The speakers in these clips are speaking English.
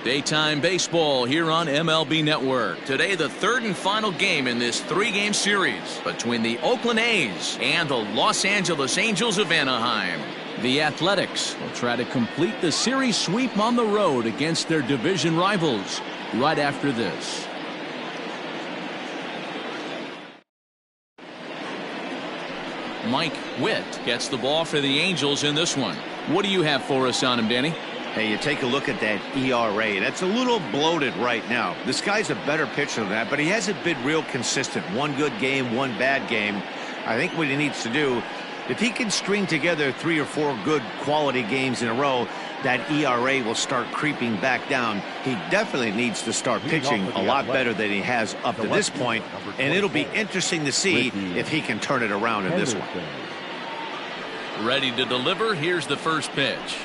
Daytime baseball here on MLB Network. Today, the third and final game in this three-game series between the Oakland A's and the Los Angeles Angels of Anaheim. The Athletics will try to complete the series sweep on the road against their division rivals right after this. Mike Witt gets the ball for the Angels in this one. What do you have for us on him, Danny? Hey, you take a look at that ERA. That's a little bloated right now. This guy's a better pitcher than that, but he hasn't been real consistent. One good game, one bad game. I think what he needs to do, if he can string together 3 or 4 good quality games in a row, that ERA will start creeping back down. He definitely needs to start pitching a lot better than he has up to this point, and it'll be interesting to see if he can turn it around in this one. Ready to deliver. Here's the first pitch.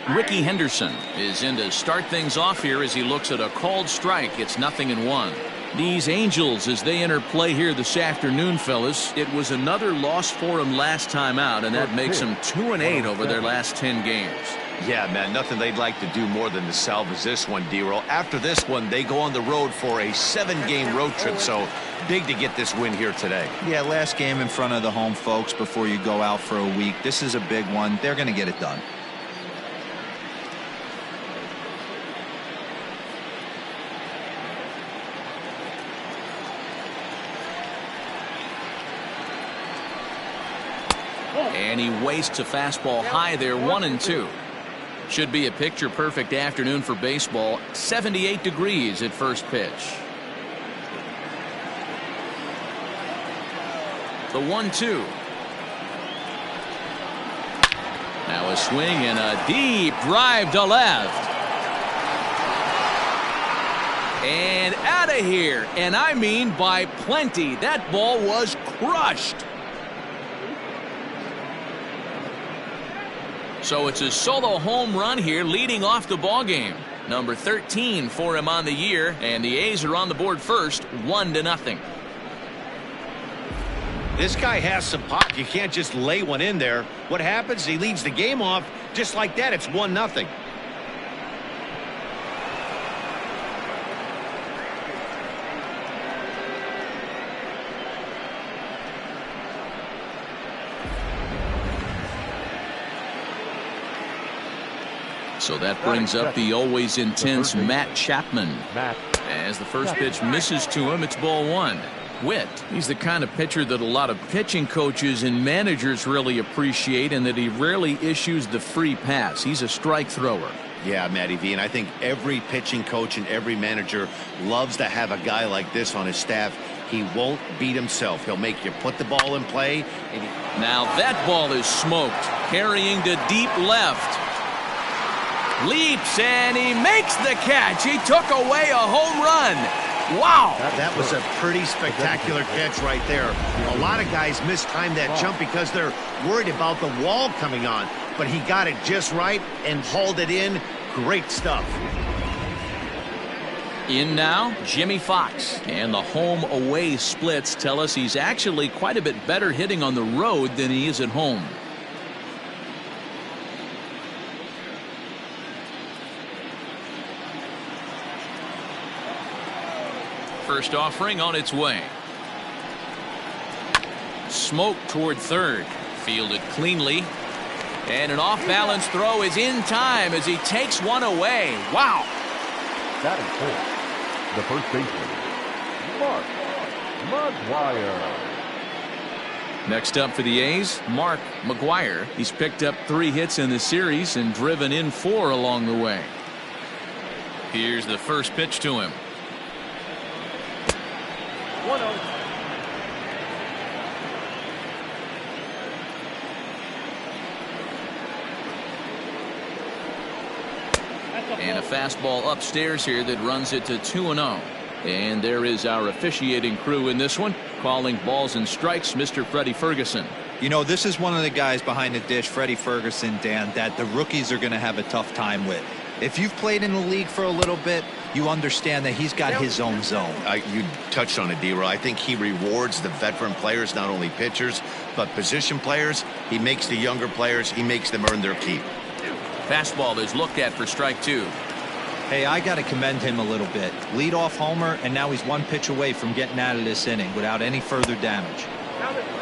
Ricky Henderson is in to start things off here as he looks at a called strike. It's 0-1. These Angels, as they enter play here this afternoon, fellas, it was another loss for them last time out, and that makes them 2-8 over their last 10 games. Yeah, man, nothing they'd like to do more than to salvage this one, D-Roll. After this one, they go on the road for a 7-game road trip, so big to get this win here today. Yeah, last game in front of the home folks before you go out for a week. This is a big one. They're going to get it done. And he wastes a fastball high there, 1-2. Should be a picture-perfect afternoon for baseball. 78 degrees at first pitch. The 1-2. Now a swing and a deep drive to left. And out of here. And I mean by plenty. That ball was crushed. So it's a solo home run here leading off the ball game. Number 13 for him on the year, and the A's are on the board first, 1-0. This guy has some pop. You can't just lay one in there. What happens? He leads the game off just like that. It's 1-0. So that brings up the always intense Matt Chapman. As the first pitch misses to him, it's ball 1. Witt, he's the kind of pitcher that a lot of pitching coaches and managers really appreciate, and that he rarely issues the free pass. He's a strike thrower. Yeah, Matty V, and I think every pitching coach and every manager loves to have a guy like this on his staff. He won't beat himself. He'll make you put the ball in play. And now that ball is smoked, carrying to deep left. Leaps and he makes the catch. He took away a home run. Wow. That was a pretty spectacular catch right there. A lot of guys mistime that jump because they're worried about the wall coming on. But he got it just right and hauled it in. Great stuff. In now, Jimmy Fox. And the home-away splits tell us he's actually quite a bit better hitting on the road than he is at home. First offering on its way. Smoke toward third. Fielded cleanly. And an off-balance throw is in time as he takes one away. Wow. Batting fourth, the first baseman, Mark McGwire. Next up for the A's, Mark McGwire. He's picked up 3 hits in the series and driven in 4 along the way. Here's the first pitch to him. 1-0. And a fastball upstairs here that runs it to 2-0. And there is our officiating crew in this one, calling balls and strikes, Mr. Freddie Ferguson. You know, this is one of the guys behind the dish, Freddie Ferguson, Dan, that the rookies are going to have a tough time with. If you've played in the league for a little bit, you understand that he's got his own zone. You touched on it, D-Roll. I think he rewards the veteran players, not only pitchers, but position players. He makes the younger players, he makes them earn their keep. Fastball is looked at for strike 2. Hey, I got to commend him a little bit. Leadoff homer, and now he's one pitch away from getting out of this inning without any further damage.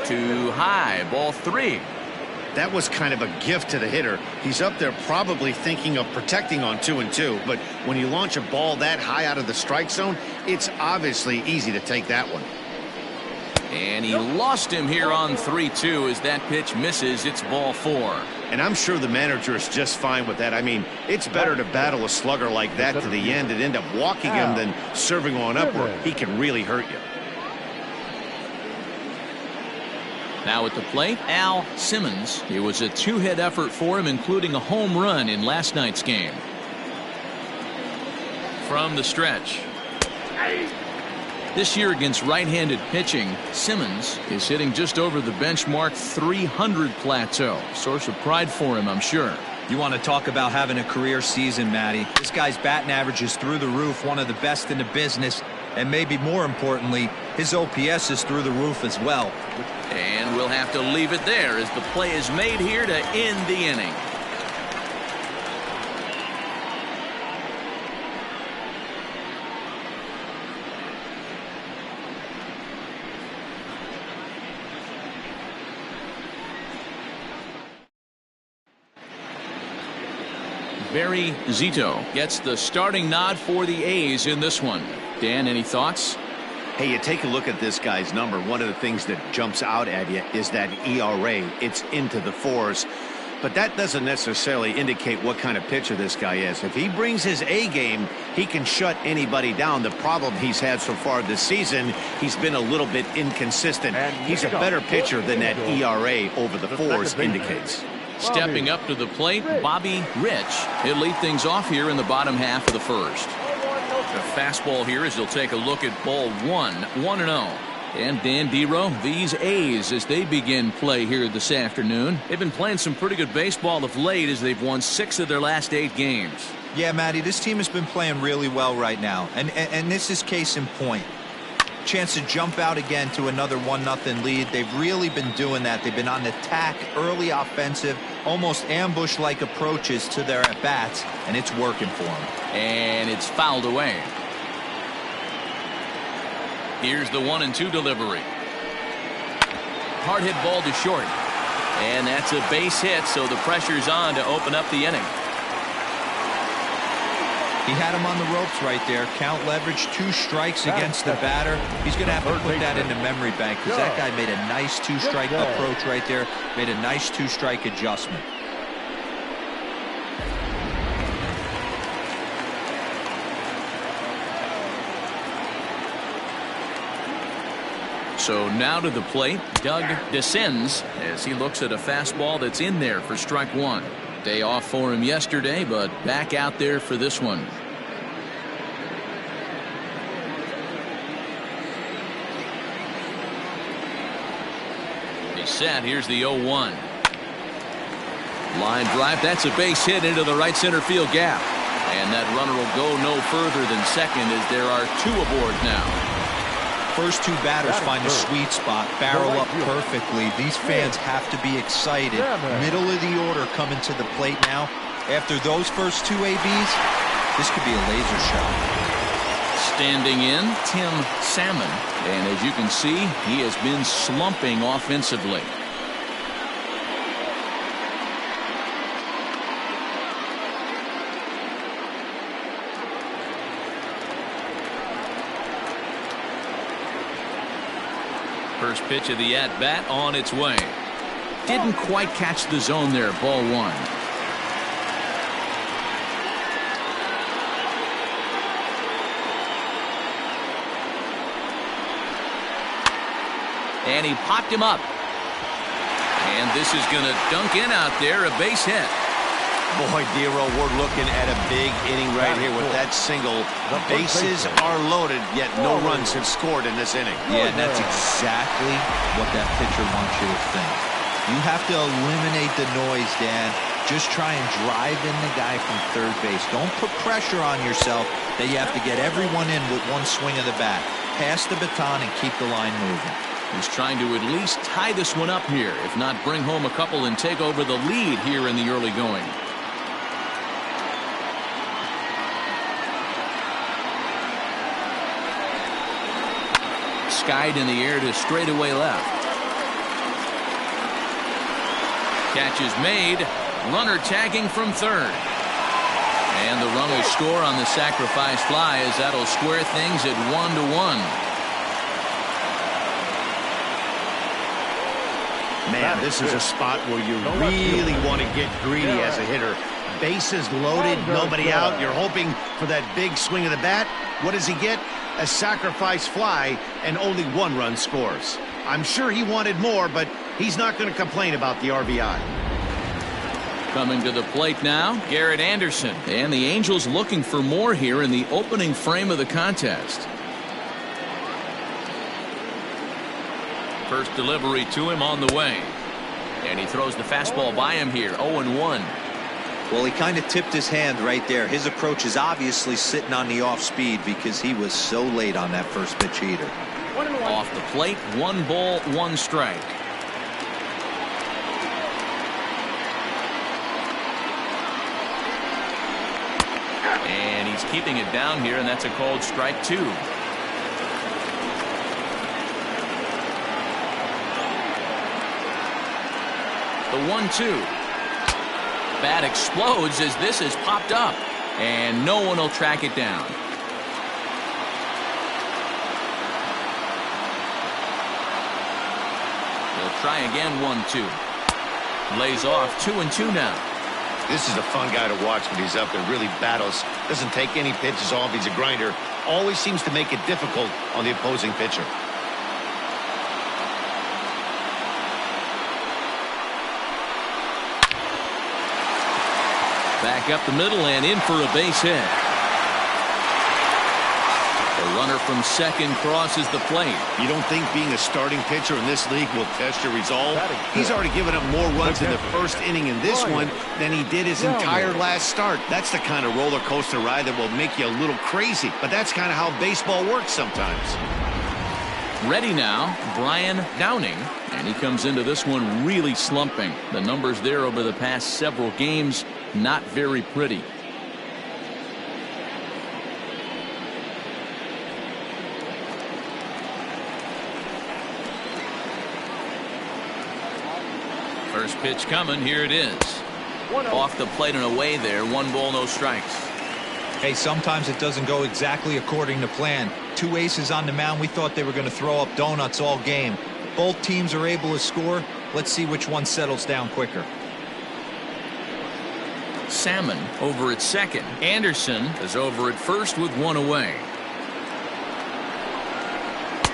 Too high, ball 3. That was kind of a gift to the hitter. He's up there probably thinking of protecting on 2-2, but when you launch a ball that high out of the strike zone, it's obviously easy to take that one. And he lost him here on 3-2 as that pitch misses. It's ball 4. And I'm sure the manager is just fine with that. I mean, it's better to battle a slugger like that to the end and end up walking him than serving on up where he can really hurt you. Now at the plate, Al Simmons. It was a 2-hit effort for him, including a home run in last night's game. From the stretch. This year against right-handed pitching, Simmons is hitting just over the benchmark 300 plateau. Source of pride for him, I'm sure. You want to talk about having a career season, Matty. This guy's batting average is through the roof, one of the best in the business, and maybe more importantly, his OPS is through the roof as well. And we'll have to leave it there as the play is made here to end the inning. Barry Zito gets the starting nod for the A's in this one. Dan, any thoughts? Hey, you take a look at this guy's number. One of the things that jumps out at you is that ERA. It's into the 4s. But that doesn't necessarily indicate what kind of pitcher this guy is. If he brings his A game, he can shut anybody down. The problem he's had so far this season, he's been a little bit inconsistent. He's a better pitcher than that ERA over the 4s indicates. Stepping up to the plate, Bobby Rich. He'll lead things off here in the bottom half of the first. The fastball here as he'll take a look at ball 1, 1-0. And Dan Dero, these A's as they begin play here this afternoon. They've been playing some pretty good baseball of late as they've won 6 of their last 8 games. Yeah, Matty, this team has been playing really well right now. And this is case in point. Chance to jump out again to another 1-0 lead. They've really been doing that. They've been on the attack, early offensive, almost ambush-like approaches to their at-bats, and it's working for them. And it's fouled away. Here's the 1-2 delivery. Hard hit ball to short. And that's a base hit, so the pressure's on to open up the inning. He had him on the ropes right there. Count leverage, 2 strikes against the batter. He's going to have to put that in the memory bank because that guy made a nice 2-strike approach right there. Made a nice 2-strike adjustment. So now to the plate, Doug descends as he looks at a fastball that's in there for strike 1. Day off for him yesterday, but back out there for this one. He's set. Here's the 0-1. Line drive. That's a base hit into the right center field gap. And that runner will go no further than second as there are 2 aboard now. First 2 batters find a sweet spot, barrel up perfectly. These fans have to be excited. Middle of the order coming to the plate now. After those first 2 ABs, this could be a laser shot. Standing in, Tim Salmon. And as you can see, he has been slumping offensively. First pitch of the at-bat on its way. Didn't quite catch the zone there, ball 1. And he popped him up. And this is going to dunk in out there, a base hit. Boy, Dero, we're looking at a big inning right here with that single. The bases are loaded, yet no runs have scored in this inning. Yeah, and that's exactly what that pitcher wants you to think. You have to eliminate the noise, Dan. Just try and drive in the guy from third base. Don't put pressure on yourself that you have to get everyone in with one swing of the bat. Pass the baton and keep the line moving. He's trying to at least tie this one up here, if not bring home a couple and take over the lead here in the early going. skied in the air to straightaway left. Catch is made. Runner tagging from third. And the run will score on the sacrifice fly, as that'll square things at 1-1. Man, this is a spot where you really want to get greedy as a hitter. Bases loaded, nobody out. You're hoping for that big swing of the bat. What does he get? A sacrifice fly, and only one run scores. I'm sure he wanted more, but he's not going to complain about the RBI. Coming to the plate now, Garrett Anderson. And the Angels looking for more here in the opening frame of the contest. First delivery to him on the way. And he throws the fastball by him here, 0-1. Well, he kind of tipped his hand right there. His approach is obviously sitting on the off speed because he was so late on that first pitch heater. Off the plate, 1 ball, 1 strike. And he's keeping it down here, and that's a called strike 2. The 1-2. Bat explodes as this is popped up, and no one will track it down. They'll try again, 1-2. Lays off, 2-2 now. This is a fun guy to watch when he's up and really battles. Doesn't take any pitches off. He's a grinder. Always seems to make it difficult on the opposing pitcher. Back up the middle and in for a base hit. The runner from second crosses the plate. You don't think being a starting pitcher in this league will test your resolve? He's already given up more runs in the first inning in this one than he did his entire last start. That's the kind of roller coaster ride that will make you a little crazy. But that's kind of how baseball works sometimes. Ready now, Brian Downing. And he comes into this one really slumping. The numbers there over the past several games, not very pretty. First pitch coming. Here it is. Off the plate and away there. 1 ball, no strikes. Hey, sometimes it doesn't go exactly according to plan. 2 aces on the mound. We thought they were going to throw up donuts all game. Both teams are able to score. Let's see which one settles down quicker. Salmon over at second. Anderson is over at first with 1 away.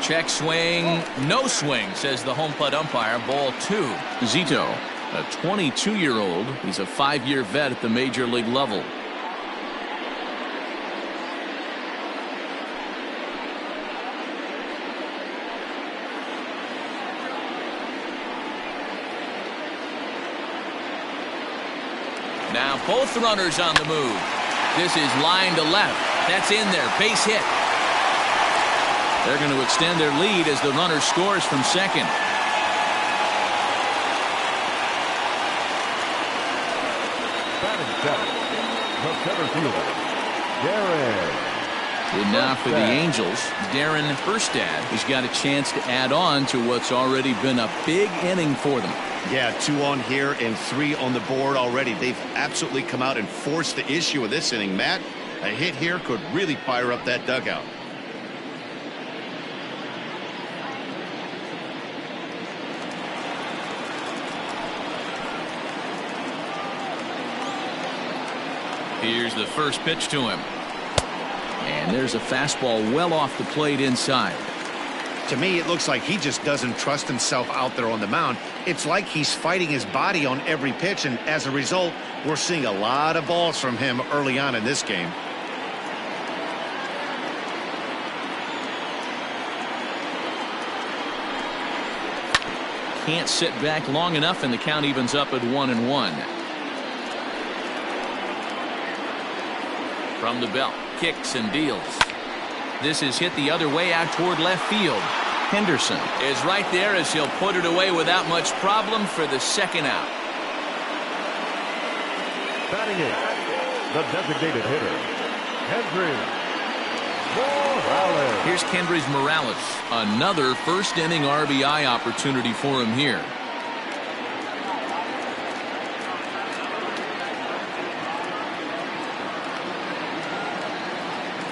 Check swing, no swing, says the home plate umpire. Ball 2. Zito, a 22-year-old. He's a 5-year vet at the major league level. Now both runners on the move. This is line to left. That's in there. Base hit. They're going to extend their lead as the runner scores from second. Batting seventh, the center fielder, Darren. And now for the Angels, Darren Erstad has got a chance to add on to what's already been a big inning for them. Yeah, 2 on here and 3 on the board already. They've absolutely come out and forced the issue of this inning, Matt. A hit here could really fire up that dugout. Here's the first pitch to him. And there's a fastball well off the plate inside. To me, it looks like he just doesn't trust himself out there on the mound. It's like he's fighting his body on every pitch, and as a result, we're seeing a lot of balls from him early on in this game. Can't sit back long enough, and the count evens up at 1-1. From the belt, kicks and deals. This is hit the other way out toward left field. Henderson is right there as he'll put it away without much problem for the second out. Batting 8, the designated hitter, Henry. Morales. Here's Kendrys Morales. Another first inning RBI opportunity for him here.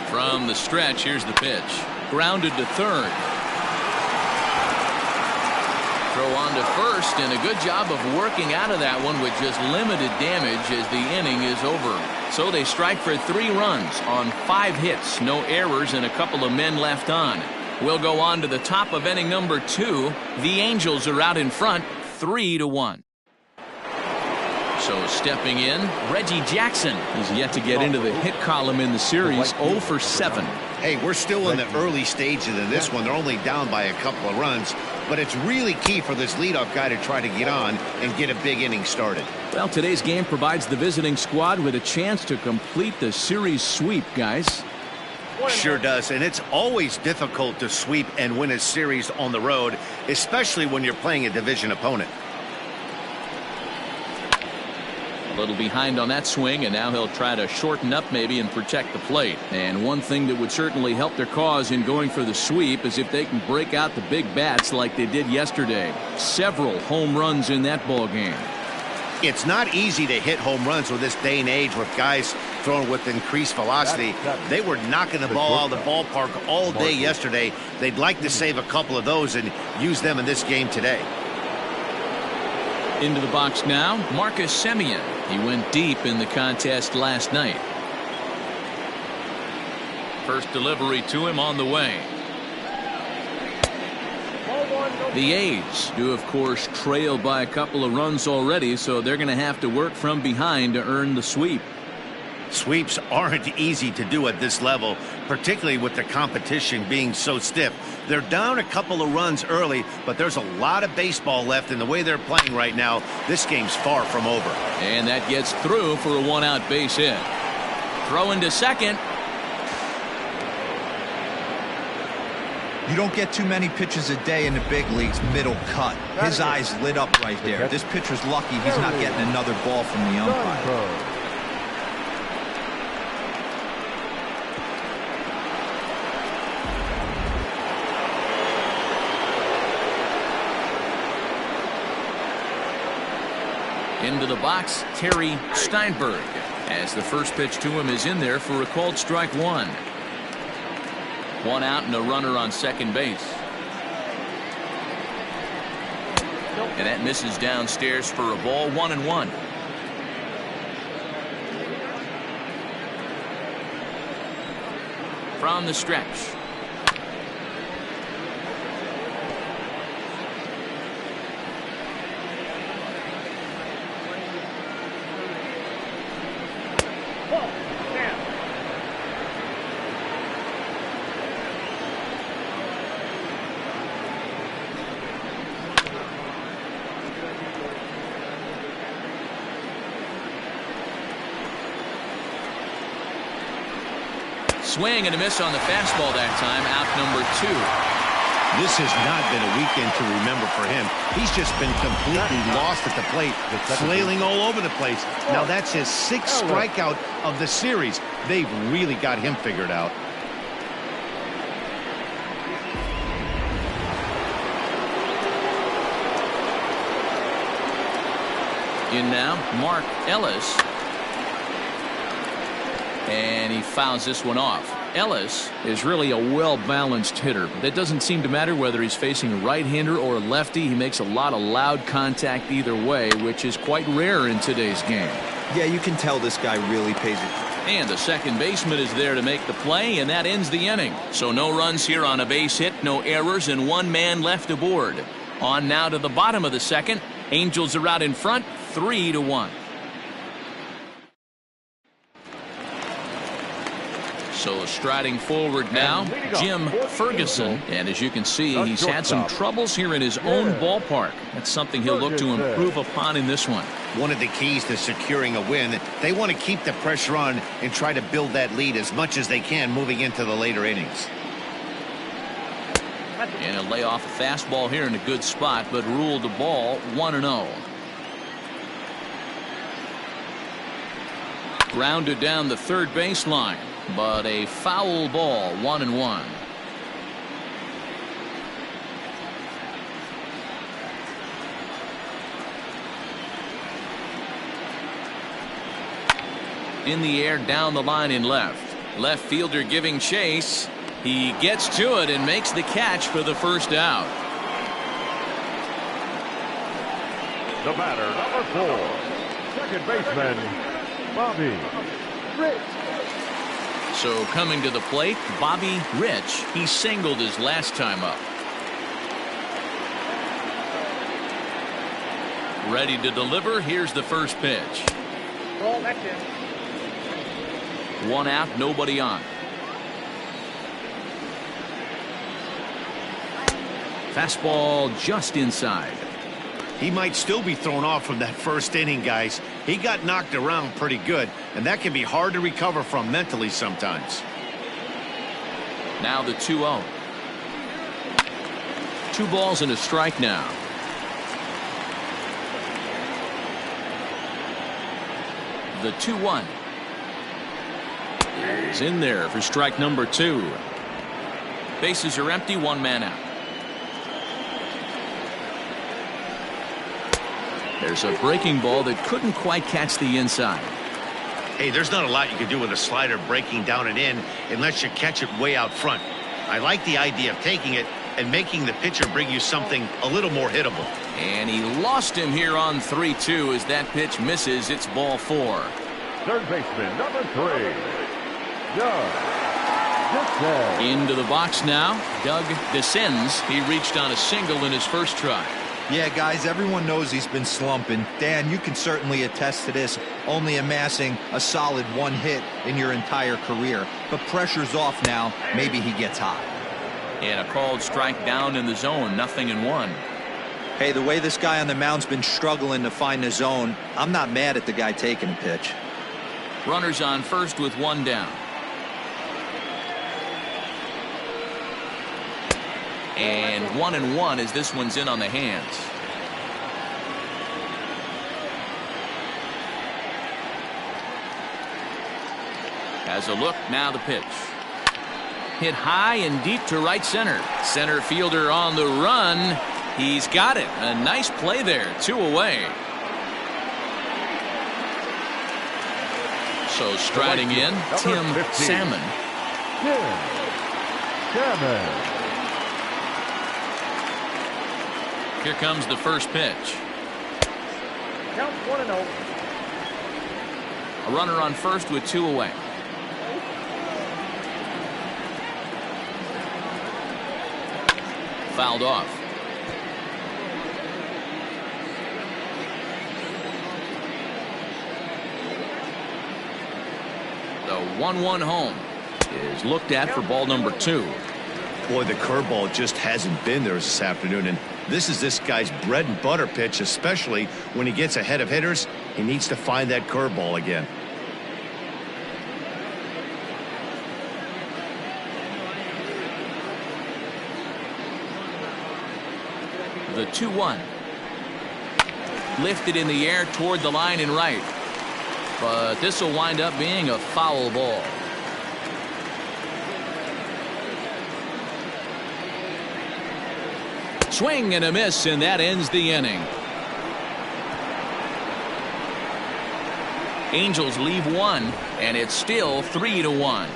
From the stretch, here's the pitch. Grounded to third. Throw on to first, and a good job of working out of that one with just limited damage as the inning is over. So they strike for 3 runs on 5 hits, no errors, and a couple of men left on. We'll go on to the top of inning number 2. The Angels are out in front, 3-1. So stepping in, Reggie Jackson. He's yet to get into the hit column in the series, 0 for 7. Hey, we're still in the early stages of this one. They're only down by a couple of runs, but it's really key for this leadoff guy to try to get on and get a big inning started. Well, today's game provides the visiting squad with a chance to complete the series sweep, guys. Sure does, and it's always difficult to sweep and win a series on the road, especially when you're playing a division opponent. A little behind on that swing, and now he'll try to shorten up maybe and protect the plate. And one thing that would certainly help their cause in going for the sweep is if they can break out the big bats like they did yesterday. Several home runs in that ball game. It's not easy to hit home runs with this day and age with guys throwing with increased velocity. They were knocking the ball out of the ballpark all day yesterday. They'd like to save a couple of those and use them in this game today. Into the box now, Marcus Semien. He went deep in the contest last night. First delivery to him on the way. The A's do, of course, trail by a couple of runs already, so they're going to have to work from behind to earn the sweep. Sweeps aren't easy to do at this level, particularly with the competition being so stiff. They're down a couple of runs early, but there's a lot of baseball left in the way they're playing right now. This game's far from over. And that gets through for a 1-out base hit. Throw into second. You don't get too many pitches a day in the big leagues middle cut. His eyes lit up right there. This pitcher's lucky he's not getting another ball from the umpire. Into the box, Terry Steinberg, as the first pitch to him is in there for a called strike 1. 1 out and a runner on second base. And that misses downstairs for a ball, 1-1. From the stretch. Swing and a miss on the fastball that time. Out number 2. This has not been a weekend to remember for him. He's just been completely lost at the plate, flailing all over the place. Now that's his 6th strikeout of the series. They've really got him figured out. In now, Mark Ellis. And he fouls this one off. Ellis is really a well-balanced hitter. That doesn't seem to matter whether he's facing a right-hander or a lefty. He makes a lot of loud contact either way, which is quite rare in today's game. Yeah, you can tell this guy really pays it. And the second baseman is there to make the play, and that ends the inning. So no runs here on a base hit, no errors, and 1 man left aboard. On now to the bottom of the second. Angels are out in front, 3-1. So striding forward now, Jim Ferguson. And as you can see, he's had some troubles here in his own ballpark. That's something he'll look to improve upon in this one. One of the keys to securing a win, they want to keep the pressure on and try to build that lead as much as they can moving into the later innings. And he'll lay off a fastball here in a good spot, but ruled the ball 1-0. Grounded down the third baseline. but a foul ball, 1-1. In the air, down the line in left. Left fielder giving chase. He gets to it and makes the catch for the first out. The batter, number 4, second baseman, Bobby Rich. So coming to the plate, Bobby Rich. He singled his last time up. Ready to deliver. Here's the first pitch. Ball, that's it. 1 out, nobody on. Fastball just inside. He might still be thrown off from that first inning, guys. He got knocked around pretty good, and that can be hard to recover from mentally sometimes. Now the 2-0. 2 balls and a strike now. The 2-1 is in there for strike number 2. Bases are empty, 1 man out. There's a breaking ball that couldn't quite catch the inside. Hey, there's not a lot you can do with a slider breaking down and in unless you catch it way out front. I like the idea of taking it and making the pitcher bring you something a little more hittable. And he lost him here on 3-2 as that pitch misses. It's ball 4. Third baseman, number 3, Doug Dixon. Into the box now, Doug descends. He reached on a single in his first try. Yeah, guys, everyone knows he's been slumping. Dan, you can certainly attest to this, only amassing a solid 1 hit in your entire career. But pressure's off now. Maybe he gets hot. And a called strike down in the zone, 0-1. Hey, the way this guy on the mound's been struggling to find the zone, I'm not mad at the guy taking a pitch. Runners on first with 1 down. And 1-1 as this one's in on the hands. Has a look, now the pitch. Hit high and deep to right center. Center fielder on the run. He's got it. A nice play there. 2 away. So striding in, Tim Salmon. Here comes the first pitch. Count 1-0. A runner on first with 2 away. Fouled off. The 1-1 home is looked at for ball number 2. Boy, the curveball just hasn't been there this afternoon, and this is this guy's bread and butter pitch, especially when he gets ahead of hitters. He needs to find that curveball again. The 2-1. Lifted in the air toward the line and right. But this will wind up being a foul ball. Swing and a miss, and that ends the inning. Angels leave 1, and it's still 3-1.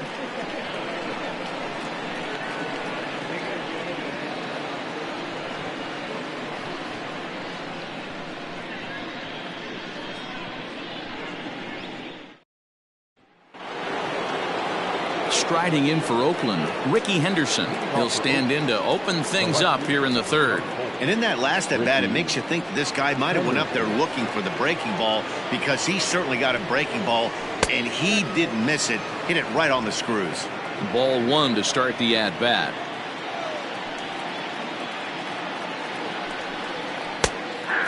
Striding in for Oakland, Ricky Henderson. He'll stand in to open things up here in the 3rd. And in that last at bat, it makes you think that this guy might have went up there looking for the breaking ball, because he certainly got a breaking ball, and he didn't miss it. Hit it right on the screws. Ball 1 to start the at bat.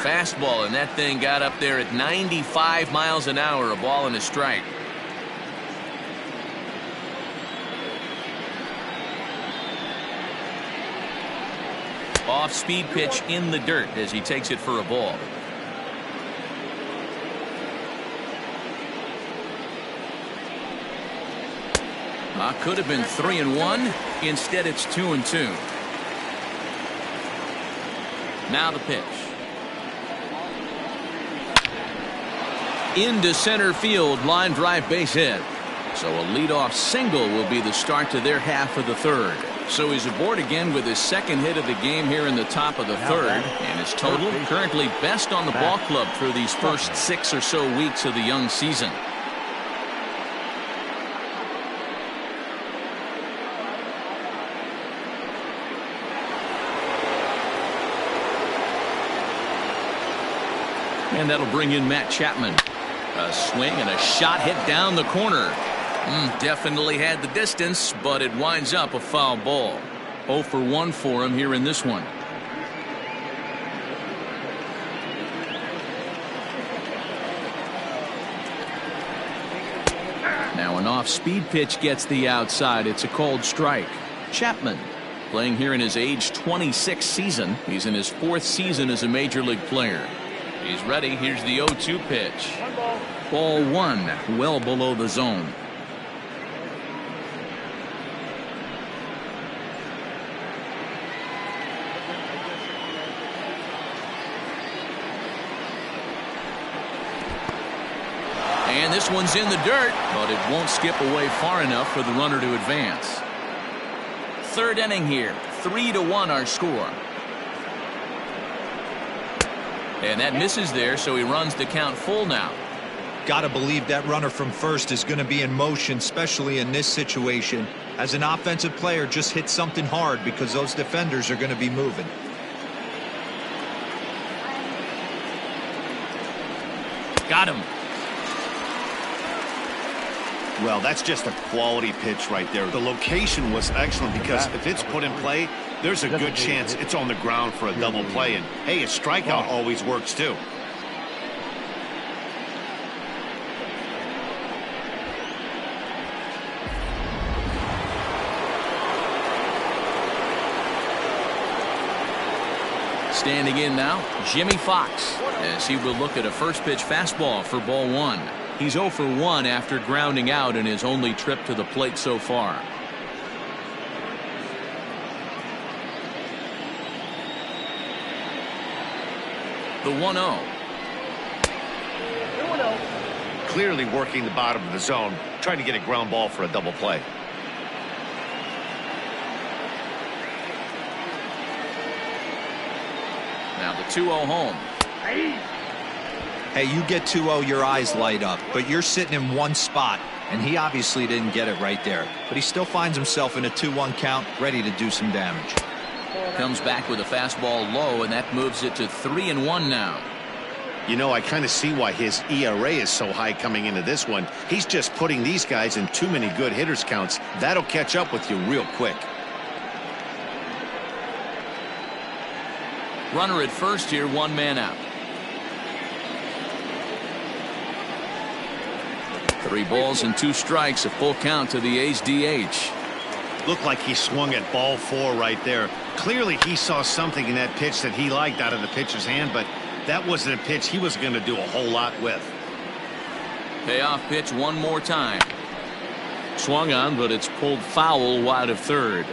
Fastball, and that thing got up there at 95 miles an hour. A ball and a strike. Off-speed pitch in the dirt as he takes it for a ball. Could have been 3-1. Instead, it's 2-2. Now the pitch. Into center field, line drive, base hit. So a leadoff single will be the start to their half of the third. So he's aboard again with his second hit of the game here in the top of the third. And his total currently best on the ball club through these first 6 or so weeks of the young season. And that'll bring in Matt Chapman. A swing and a shot hit down the corner. Definitely had the distance, but it winds up a foul ball. 0 for 1 for him here in this one. Now an off-speed pitch gets the outside. It's a called strike. Chapman playing here in his age 26 season. He's in his 4th season as a major league player. He's ready. Here's the 0-2 pitch. Ball 1, well below the zone. And this one's in the dirt, but it won't skip away far enough for the runner to advance. Third inning here. 3-1 our score. And that misses there, so he runs the count full now. Gotta believe that runner from first is going to be in motion, especially in this situation. As an offensive player, just hit something hard because those defenders are going to be moving. Got him. Well, that's just a quality pitch right there. The location was excellent because if it's put in play, there's a good chance it's on the ground for a double play. And, hey, a strikeout always works, too. Standing in now, Jimmy Fox, as he will look at a first pitch fastball for ball 1. He's 0 for 1 after grounding out in his only trip to the plate so far. The 1-0. Clearly working the bottom of the zone, trying to get a ground ball for a double play. Now the 2-0 home. Hey, you get 2-0, your eyes light up, but you're sitting in one spot, and he obviously didn't get it right there. But he still finds himself in a 2-1 count, ready to do some damage. Comes back with a fastball low, and that moves it to 3-1 now. You know, I kind of see why his ERA is so high coming into this one. He's just putting these guys in too many good hitters counts. That'll catch up with you real quick. Runner at first here, 1 man out. 3 balls and 2 strikes, a full count to the A's DH. Looked like he swung at ball 4 right there. Clearly he saw something in that pitch that he liked out of the pitcher's hand, but that wasn't a pitch he was going to do a whole lot with. Payoff pitch one more time. Swung on, but it's pulled foul wide of third.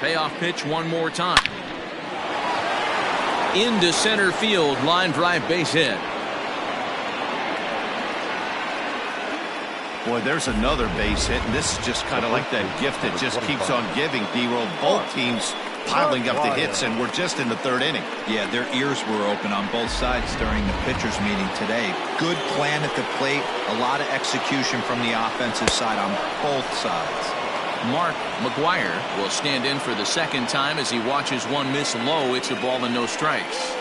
Payoff pitch one more time. Into center field, line drive, base hit. Boy, there's another base hit, and this is just kind of like that gift that just keeps on giving, D-Roll. Both teams piling up the hits, and we're just in the 3rd inning. Yeah, their ears were open on both sides during the pitchers meeting today. Good plan at the plate, a lot of execution from the offensive side on both sides. Mark McGuire will stand in for the second time as he watches one miss low. It's a ball and no strikes.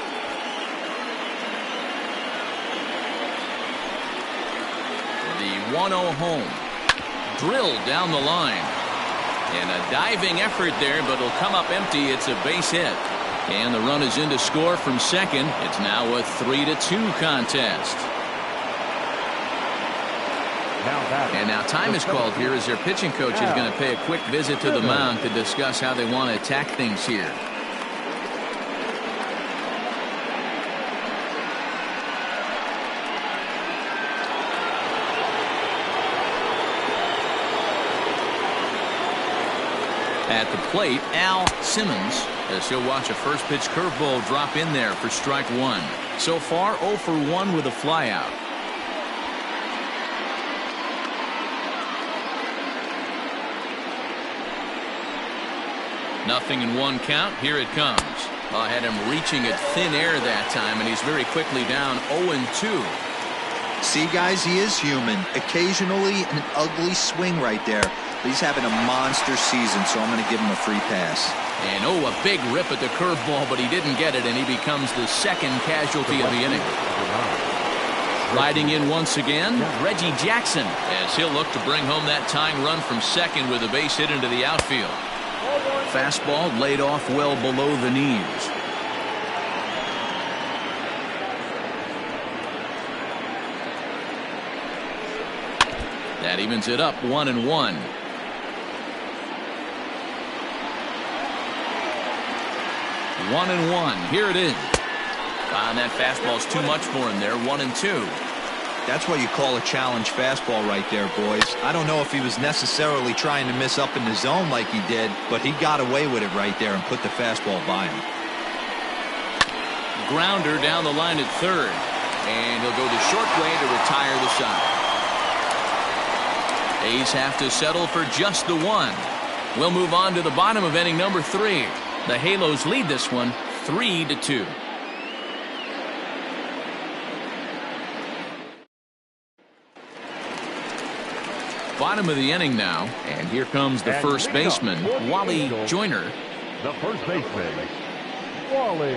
The 1-0 home. Drilled down the line. And a diving effort there, but it'll come up empty. It's a base hit. And the run is in to score from second. It's now a 3-2 contest. And now time is called here as their pitching coach is going to pay a quick visit to the mound to discuss how they want to attack things here. At the plate, Al Simmons, as he'll watch a first pitch curveball drop in there for strike one. So far, 0 for 1 with a flyout. Nothing in one count. Here it comes. I had him reaching at thin air that time, and he's very quickly down 0-2. See, guys, he is human. Occasionally an ugly swing right there. But he's having a monster season, so I'm going to give him a free pass. And a big rip at the curveball, but he didn't get it, and he becomes the second casualty of the inning. Riding in once again, Reggie Jackson, as he'll look to bring home that tying run from second with a base hit into the outfield. Fastball laid off well below the knees. That evens it up 1-1. 1-1. Here it is. And that fastball's too much for him there. 1-2. That's what you call a challenge fastball right there, boys. I don't know if he was necessarily trying to miss up in the zone like he did, but he got away with it right there and put the fastball by him. Grounder down the line at third. And he'll go the short way to retire the side. A's have to settle for just the one. We'll move on to the bottom of inning number 3. The Halos lead this one 3-2. Bottom of the inning now, and here comes the first baseman, Wally Joyner. The first baseman, Wally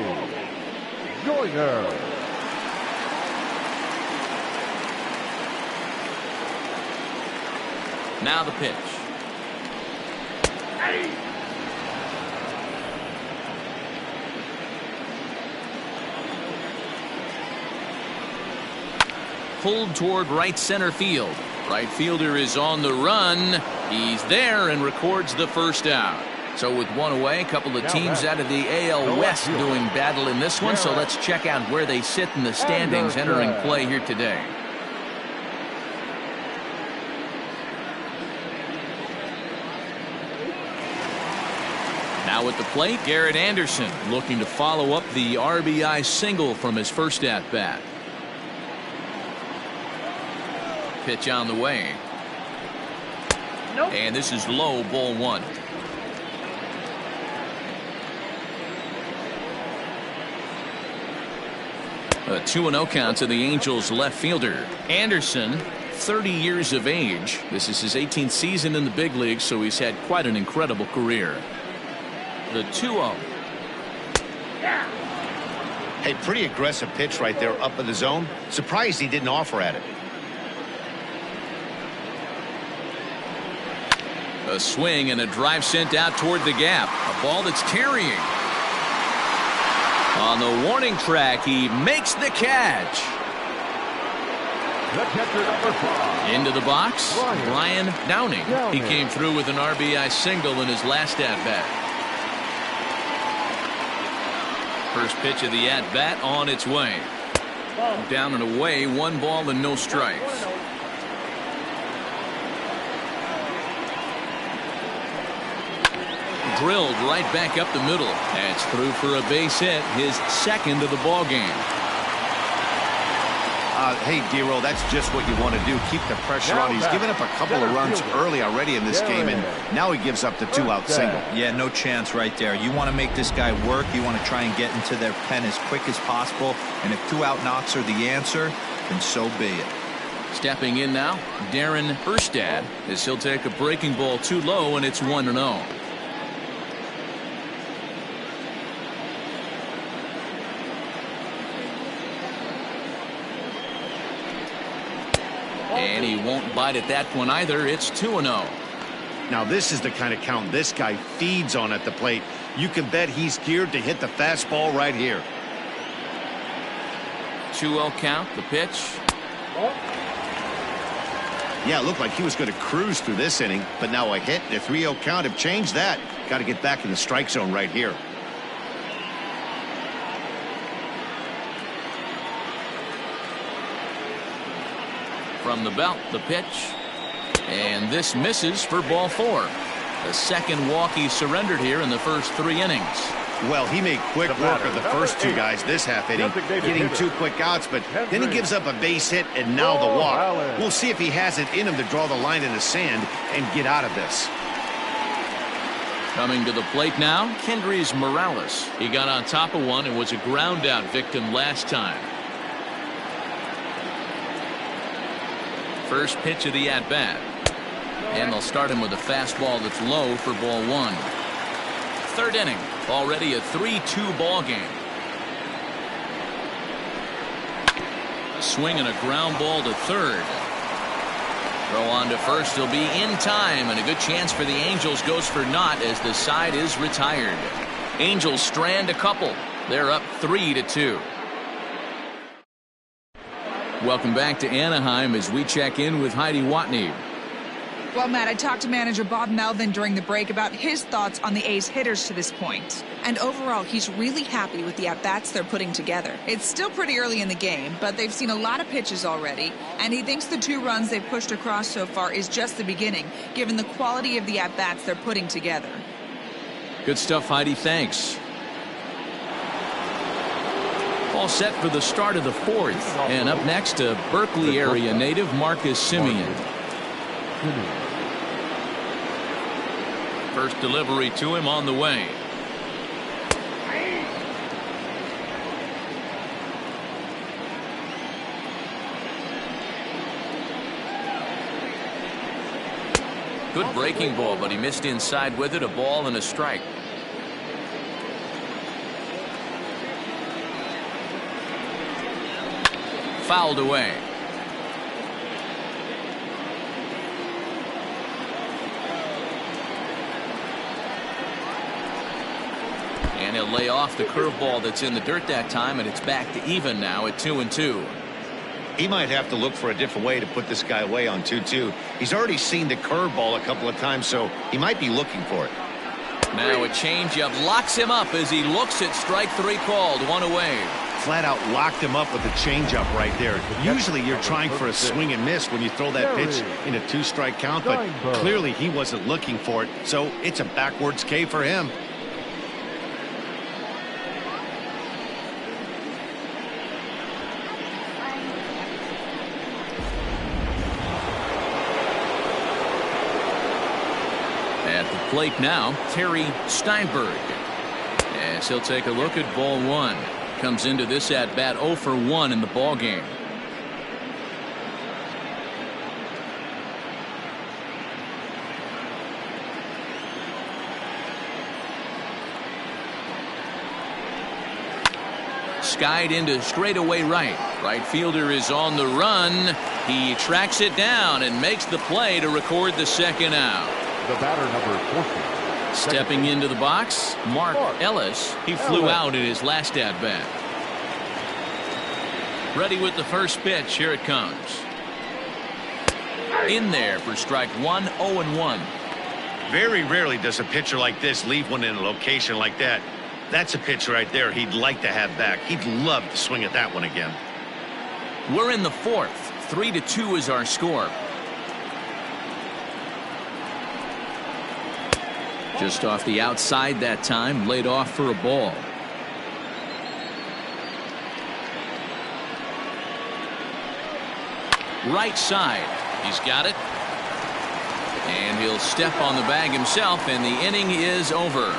Joyner. Now the pitch. Pulled toward right center field. Right fielder is on the run. He's there and records the first out. So with one away, a couple of teams out of the AL West doing battle in this one. So let's check out where they sit in the standings entering play here today. Now at the plate, Garrett Anderson looking to follow up the RBI single from his first at-bat. Pitch on the way. Nope. And this is low, ball 1. A 2-0 count to the Angels left fielder. Anderson, 30 years of age. This is his 18th season in the big leagues, so he's had quite an incredible career. The 2-0. Hey, pretty aggressive pitch right there up in the zone. Surprised he didn't offer at it. A swing and a drive sent out toward the gap. A ball that's carrying. On the warning track, he makes the catch. The catcher, number 5. Into the box, Brian Downing. He came through with an RBI single in his last at-bat. First pitch of the at-bat on its way. Down and away, 1 ball and no strikes. Drilled right back up the middle. That's through for a base hit, his second of the ball game. Hey, D-Roll, that's just what you want to do. Keep the pressure on. He's given up a couple of runs early already in this game, and now he gives up the 2-out single. Yeah, no chance right there. You want to make this guy work. You want to try and get into their pen as quick as possible, and if 2-out knocks are the answer, then so be it. Stepping in now, Darren Erstad, as he'll take a breaking ball too low, and it's 1-0. And he won't bite at that one either. It's 2-0. Now this is the kind of count this guy feeds on at the plate. You can bet he's geared to hit the fastball right here. 2-0 count, the pitch. Yeah, it looked like he was going to cruise through this inning, but now a hit and a 3-0 count have changed that. Got to get back in the strike zone right here. From the belt, the pitch. And this misses for ball 4. The second walk he surrendered here in the first 3 innings. Well, he made quick work of the first 2 guys this half inning, getting 2 quick outs, but then he gives up a base hit and now the walk. We'll see if he has it in him to draw the line in the sand and get out of this. Coming to the plate now, Kendrys Morales. He got on top of one and was a ground out victim last time. First pitch of the at-bat. And they'll start him with a fastball that's low for ball 1. Third inning, already a 3-2 ball game. A swing and a ground ball to third. Throw on to first. He'll be in time, and a good chance for the Angels goes for naught as the side is retired. Angels strand a couple. They're up 3-2. Welcome back to Anaheim as we check in with Heidi Watney. Well, Matt, I talked to manager Bob Melvin during the break about his thoughts on the A's hitters to this point. And overall, he's really happy with the at-bats they're putting together. It's still pretty early in the game, but they've seen a lot of pitches already, and he thinks the 2 runs they've pushed across so far is just the beginning, given the quality of the at-bats they're putting together. Good stuff, Heidi. Thanks. All set for the start of the 4th. And up next, a Berkeley area native, Marcus Semien. First delivery to him on the way. Good breaking ball, but he missed inside with it. A ball and a strike. Fouled away. And he'll lay off the curveball that's in the dirt that time, and it's back to even now at 2-2. He might have to look for a different way to put this guy away on 2-2. He's already seen the curveball a couple of times, so he might be looking for it. Now a changeup locks him up as he looks at strike 3 called. 1 away. Flat out locked him up with a changeup right there. Usually you're trying for a swing and miss when you throw that pitch in a 2-strike count, but clearly he wasn't looking for it, so it's a backwards K for him. At the plate now, Terry Steinberg. As he'll take a look at ball 1. Comes into this at bat 0 for 1 in the ball game. Skied into straightaway right. Right fielder is on the run. He tracks it down and makes the play to record the second out. The batter, number 14. Stepping into the box, Mark Ellis. He flew out in his last at-bat. Ready with the first pitch. Here it comes. In there for strike 1, 0-1. Very rarely does a pitcher like this leave one in a location like that. That's a pitch right there he'd like to have back. He'd love to swing at that one again. We're in the 4th. 3-2 is our score. Just off the outside that time, laid off for a ball. Right side. He's got it. And he'll step on the bag himself, and the inning is over.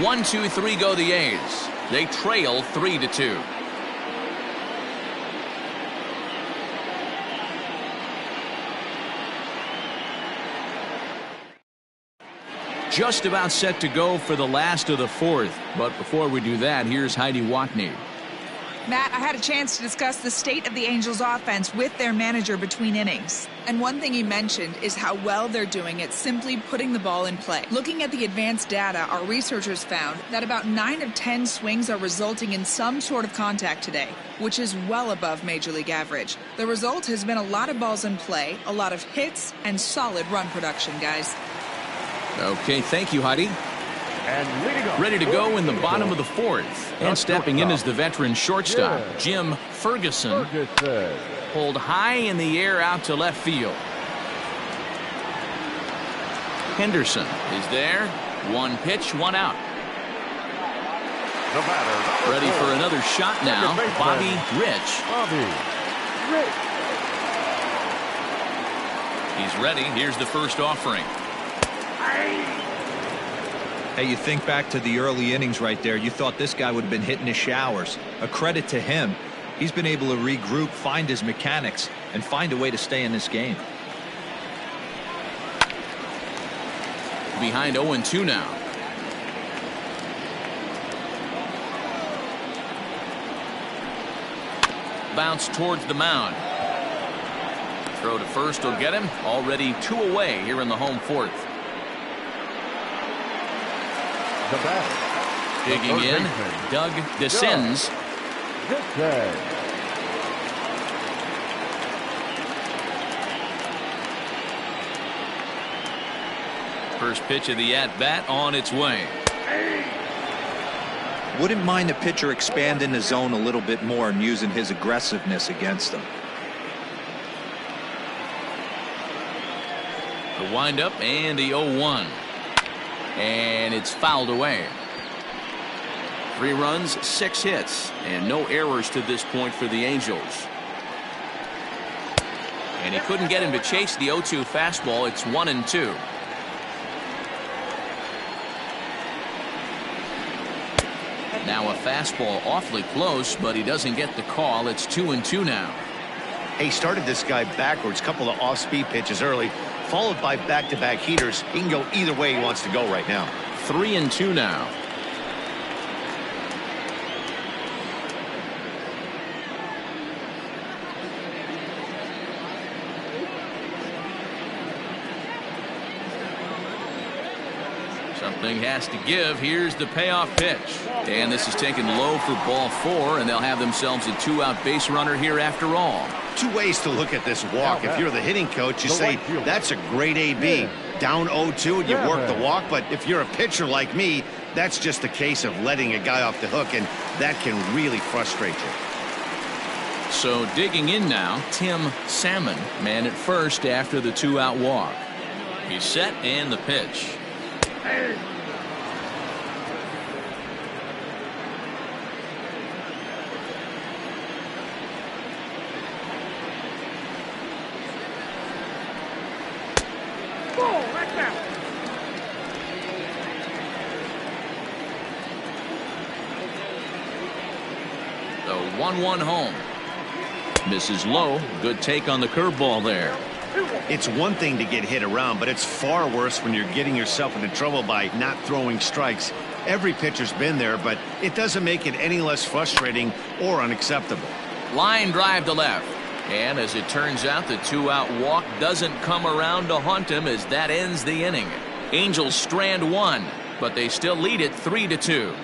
1, 2, 3 go the A's. They trail 3-2. Just about set to go for the last of the 4th. But before we do that, here's Heidi Watney. Matt, I had a chance to discuss the state of the Angels offense with their manager between innings. And one thing he mentioned is how well they're doing at simply putting the ball in play. Looking at the advanced data, our researchers found that about 9 of 10 swings are resulting in some sort of contact today, which is well above Major League average. The result has been a lot of balls in play, a lot of hits, and solid run production, guys. Okay, thank you, Heidi. And ready to go in the bottom of the 4th. And stepping in is the veteran shortstop, Jim Ferguson. Pulled high in the air out to left field. Henderson is there. One pitch, one out. The batter, Ready for another shot now, Bobby Rich. Bobby Rich. He's ready. Here's the first offering. Hey, you think back to the early innings right there. You thought this guy would have been hitting his showers. A credit to him. He's been able to regroup, find his mechanics, and find a way to stay in this game. Behind 0-2 now. Bounce towards the mound. Throw to first will get him. Already 2 away here in the home fourth. The batter. Digging in, Doug descends. First pitch of the at-bat on its way. Wouldn't mind the pitcher expanding the zone a little bit more and using his aggressiveness against them. The windup and the 0-1. And it's fouled away. 3 runs, 6 hits, and no errors to this point for the Angels. And he couldn't get him to chase the 0-2 fastball. It's 1-2. Now a fastball awfully close, but he doesn't get the call. It's 2-2 now. He started this guy backwards, couple of off-speed pitches early, followed by back-to-back heaters. He can go either way he wants to go right now. 3-2 now. Something has to give. Here's the payoff pitch. And this is taken low for ball 4, and they'll have themselves a 2-out base runner here after all. 2 ways to look at this walk. If you're the hitting coach, you say, that's a great AB. Down 0-2 and you work the walk. But if you're a pitcher like me, that's just a case of letting a guy off the hook, and that can really frustrate you. So digging in now, Tim Salmon, man at first after the 2-out walk. He's set and the pitch. The 1-1 home. Misses low. Good take on the curveball there. It's one thing to get hit around, but it's far worse when you're getting yourself into trouble by not throwing strikes. Every pitcher's been there, but it doesn't make it any less frustrating or unacceptable. Line drive to left. And as it turns out, the 2-out walk doesn't come around to haunt him as that ends the inning. Angels strand 1, but they still lead it 3-2.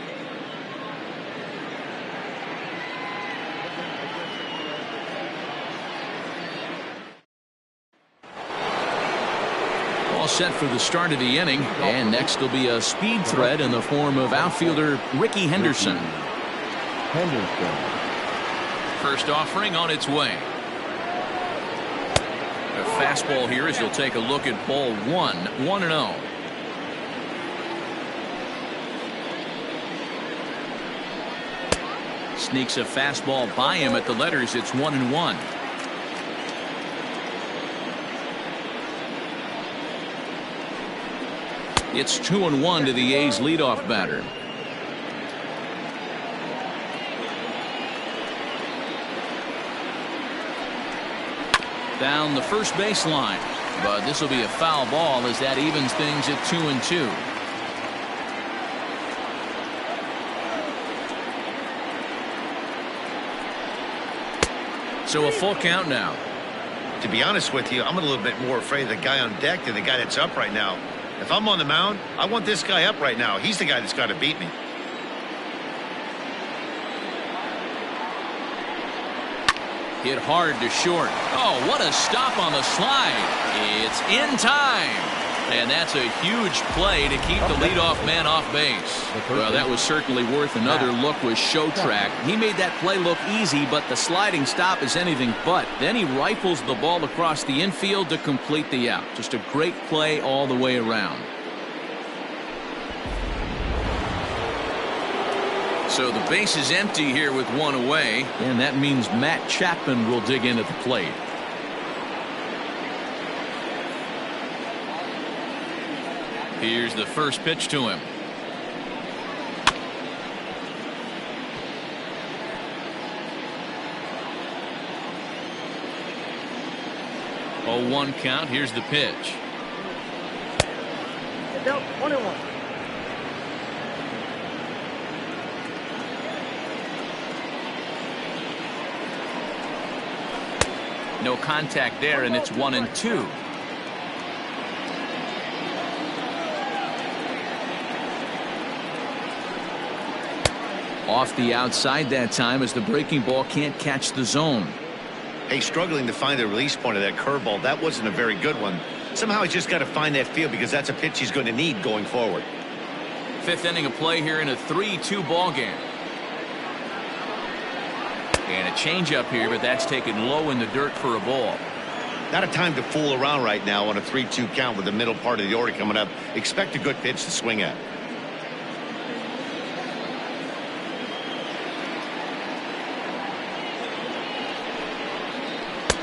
Set for the start of the inning, and next will be a speed threat in the form of outfielder Ricky Henderson. First offering on its way. A fastball here as he'll take a look at ball 1, 1-0. Sneaks a fastball by him at the letters. It's 1-1. It's 2-1 to the A's leadoff batter. Down the first baseline, but this will be a foul ball as that evens things at 2-2. So a full count now. To be honest with you, I'm a little bit more afraid of the guy on deck than the guy that's up right now. If I'm on the mound, I want this guy up right now. He's the guy that's got to beat me. Hit hard to short. Oh, what a stop on the slide. It's in time. And that's a huge play to keep the leadoff man off base. Well, that was certainly worth another look with Show Track. He made that play look easy, but the sliding stop is anything but. Then he rifles the ball across the infield to complete the out. Just a great play all the way around. So the base is empty here with one away, and that means Matt Chapman will dig in at the plate. Here's the first pitch to him. Oh, 1 count. Here's the pitch. Dealt 1-1. No contact there, and it's 1-2. Off the outside that time as the breaking ball can't catch the zone. Hey, struggling to find the release point of that curveball. That wasn't a very good one. Somehow he's just got to find that feel because that's a pitch he's going to need going forward. 5th inning of play here in a 3-2 ball game. And a changeup here, but that's taken low in the dirt for a ball. Not a time to fool around right now on a 3-2 count with the middle part of the order coming up. Expect a good pitch to swing at.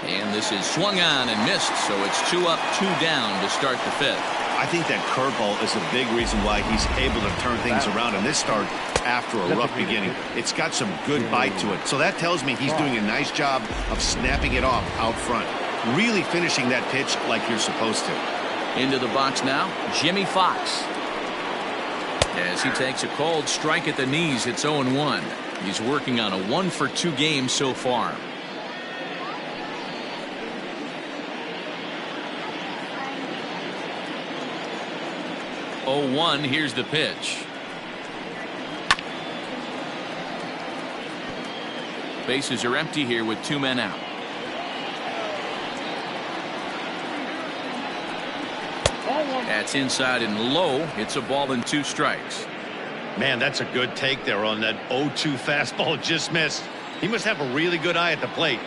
And this is swung on and missed, so it's 2 up, 2 down to start the 5th. I think that curveball is a big reason why he's able to turn things around in this start after a rough beginning. It's got some good bite to it, so that tells me he's doing a nice job of snapping it off out front. Really finishing that pitch like you're supposed to. Into the box now, Jimmy Fox. As he takes a cold strike at the knees, it's 0-1. He's working on a 1-for-2 game so far. Oh, 1, here's the pitch. Bases are empty here with 2 men out. That's inside and low. It's a ball and 2 strikes. Man, that's a good take there on that 0-2 fastball just missed. He must have a really good eye at the plate.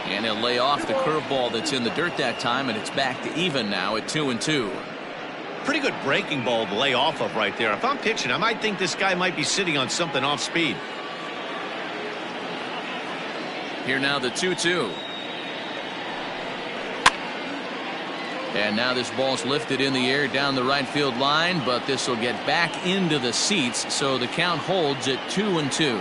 And he'll lay off the curveball that's in the dirt that time, and it's back to even now at 2-2. Pretty good breaking ball to lay off of right there. If I'm pitching, I might think this guy might be sitting on something off speed. Here now the 2-2. And now this ball's lifted in the air down the right field line, but this will get back into the seats, so the count holds at 2-2.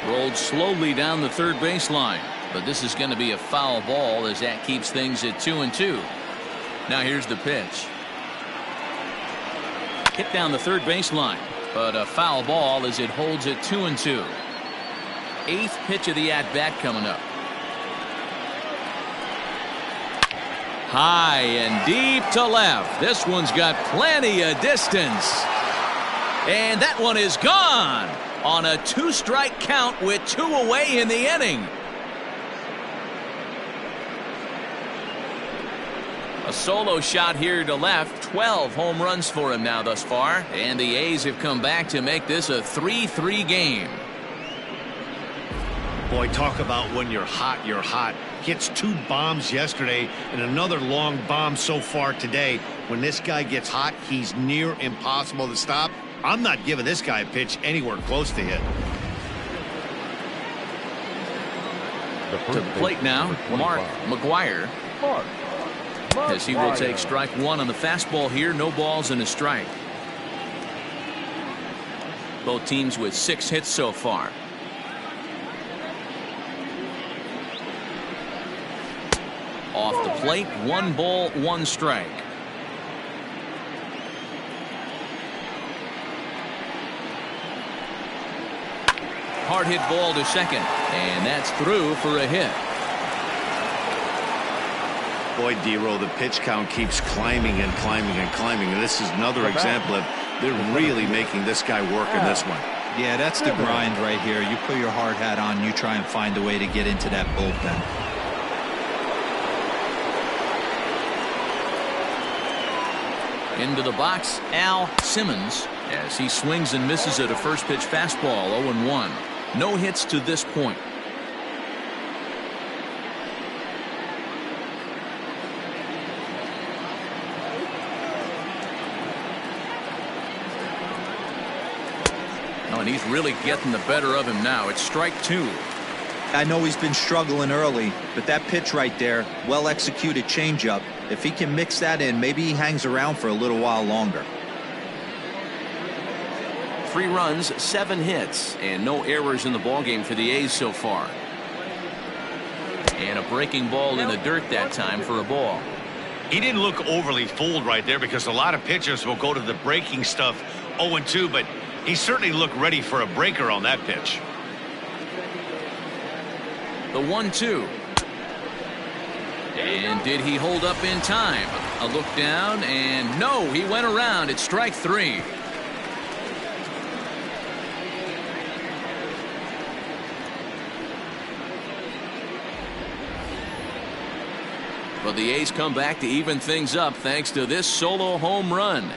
Rolled slowly down the third baseline, but this is going to be a foul ball as that keeps things at 2-2. Now here's the pitch. Hit down the third baseline, but a foul ball as it holds at 2-2. 8th pitch of the at-bat coming up. High and deep to left. This one's got plenty of distance. And that one is gone on a 2-strike count with 2 away in the inning. A solo shot here to left. 12 home runs for him now thus far. And the A's have come back to make this a 3-3 game. Boy, talk about when you're hot, you're hot. Hits 2 bombs yesterday and another long bomb so far today. When this guy gets hot, he's near impossible to stop. I'm not giving this guy a pitch anywhere close to hit. To the plate now, Mark McGuire. As he will take strike 1 on the fastball here. No balls and a strike. Both teams with 6 hits so far. Off the plate, 1 ball, 1 strike. Hard hit ball to second, and that's through for a hit. Boy, D-Row, the pitch count keeps climbing and climbing and climbing. And this is another example of they're really making this guy work in this one. Yeah, that's the grind right here. You put your hard hat on, you try and find a way to get into that bullpen. Into the box, Al Simmons, as he swings and misses at a first pitch fastball. 0-1. No hits to this point. Oh, and he's really getting the better of him now. It's strike 2. I know he's been struggling early, but that pitch right there, well executed changeup. If he can mix that in, maybe he hangs around for a little while longer. 3 runs, 7 hits, and no errors in the ballgame for the A's so far. And a breaking ball in the dirt that time for a ball. He didn't look overly fooled right there, because a lot of pitchers will go to the breaking stuff 0-2, but he certainly looked ready for a breaker on that pitch. The 1-2. And did he hold up in time? A look down, and no, he went around. It's strike 3. But the A's come back to even things up thanks to this solo home run.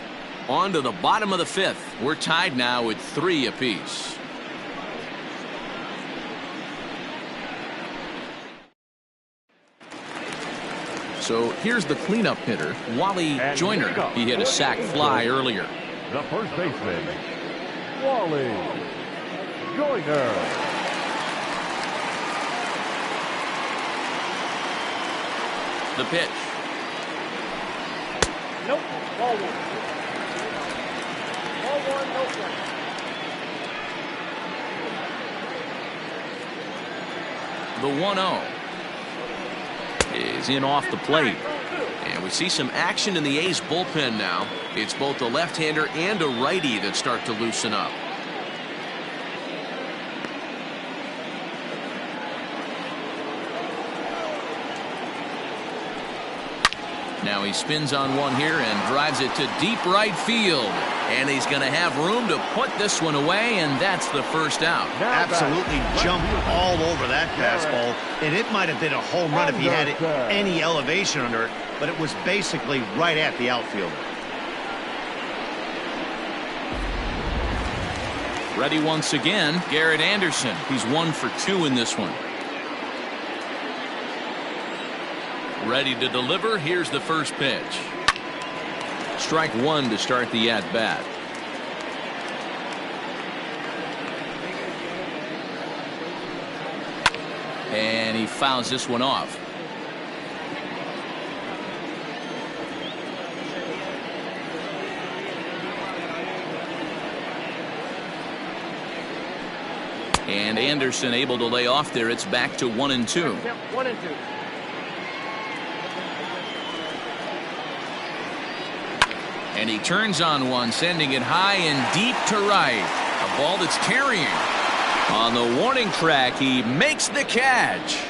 On to the bottom of the 5th. We're tied now at 3 apiece. So here's the cleanup hitter, Wally Joyner. He hit a sac fly earlier. The first baseman, Wally Joyner. The pitch. Nope. Ball 1. Ball 1, no play. The 1-0 is in off the plate. And we see some action in the A's bullpen now. It's both a left-hander and a righty that start to loosen up. Now he spins on one here and drives it to deep right field. And he's going to have room to put this one away, and that's the first out. Absolutely jumped all over that fastball, and it might have been a home run if he had any elevation under it, but it was basically right at the outfielder. Ready once again, Garrett Anderson. He's 1 for 2 in this one. Ready to deliver. Here's the first pitch. Strike 1 to start the at-bat. And he fouls this one off. And Anderson able to lay off there. It's back to 1-2. 1-2. And he turns on one, sending it high and deep to right. A ball that's carrying. On the warning track, he makes the catch.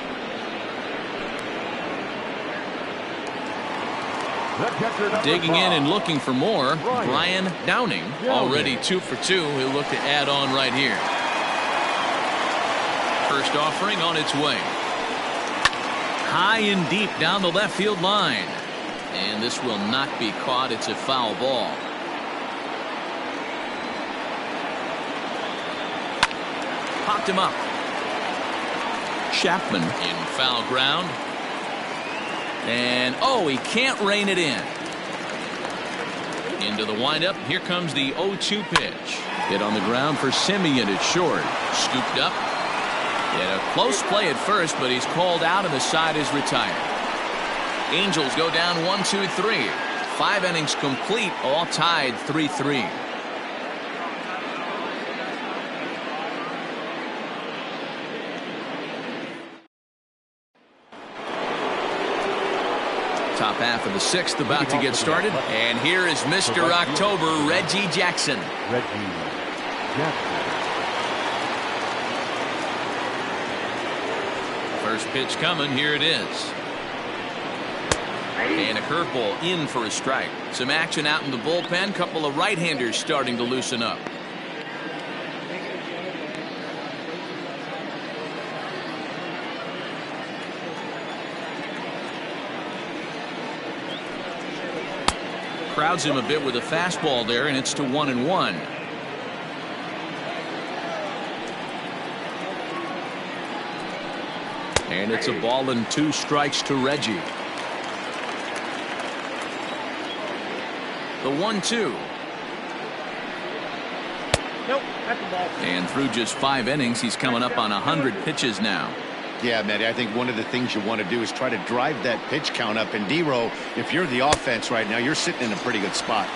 Digging in and looking for more, Brian Downing. Already 2 for 2. He'll look to add on right here. First offering on its way. High and deep down the left field line. And this will not be caught. It's a foul ball. Popped him up. Chapman in foul ground. And oh, he can't rein it in. Into the windup. Here comes the 0-2 pitch. Hit on the ground for Simeon. It's short. Scooped up. Yeah, a close play at first, but he's called out and the side is retired. Angels go down 1-2-3. 5 innings complete, all tied 3-3. Top half of the 6th about to get started. And here is Mr. October, Reggie Jackson. First pitch coming. Here it is. And a curveball in for a strike. Some action out in the bullpen. Couple of right-handers starting to loosen up. crowds him a bit with a fastball there, and it's to 1-1. And it's a ball and 2 strikes to Reggie. The 1-2. Nope, that's the ball. And through just 5 innings, he's coming up on 100 pitches now. Yeah, Matty, I think one of the things you want to do is try to drive that pitch count up. And D-Row, if you're the offense right now, you're sitting in a pretty good spot.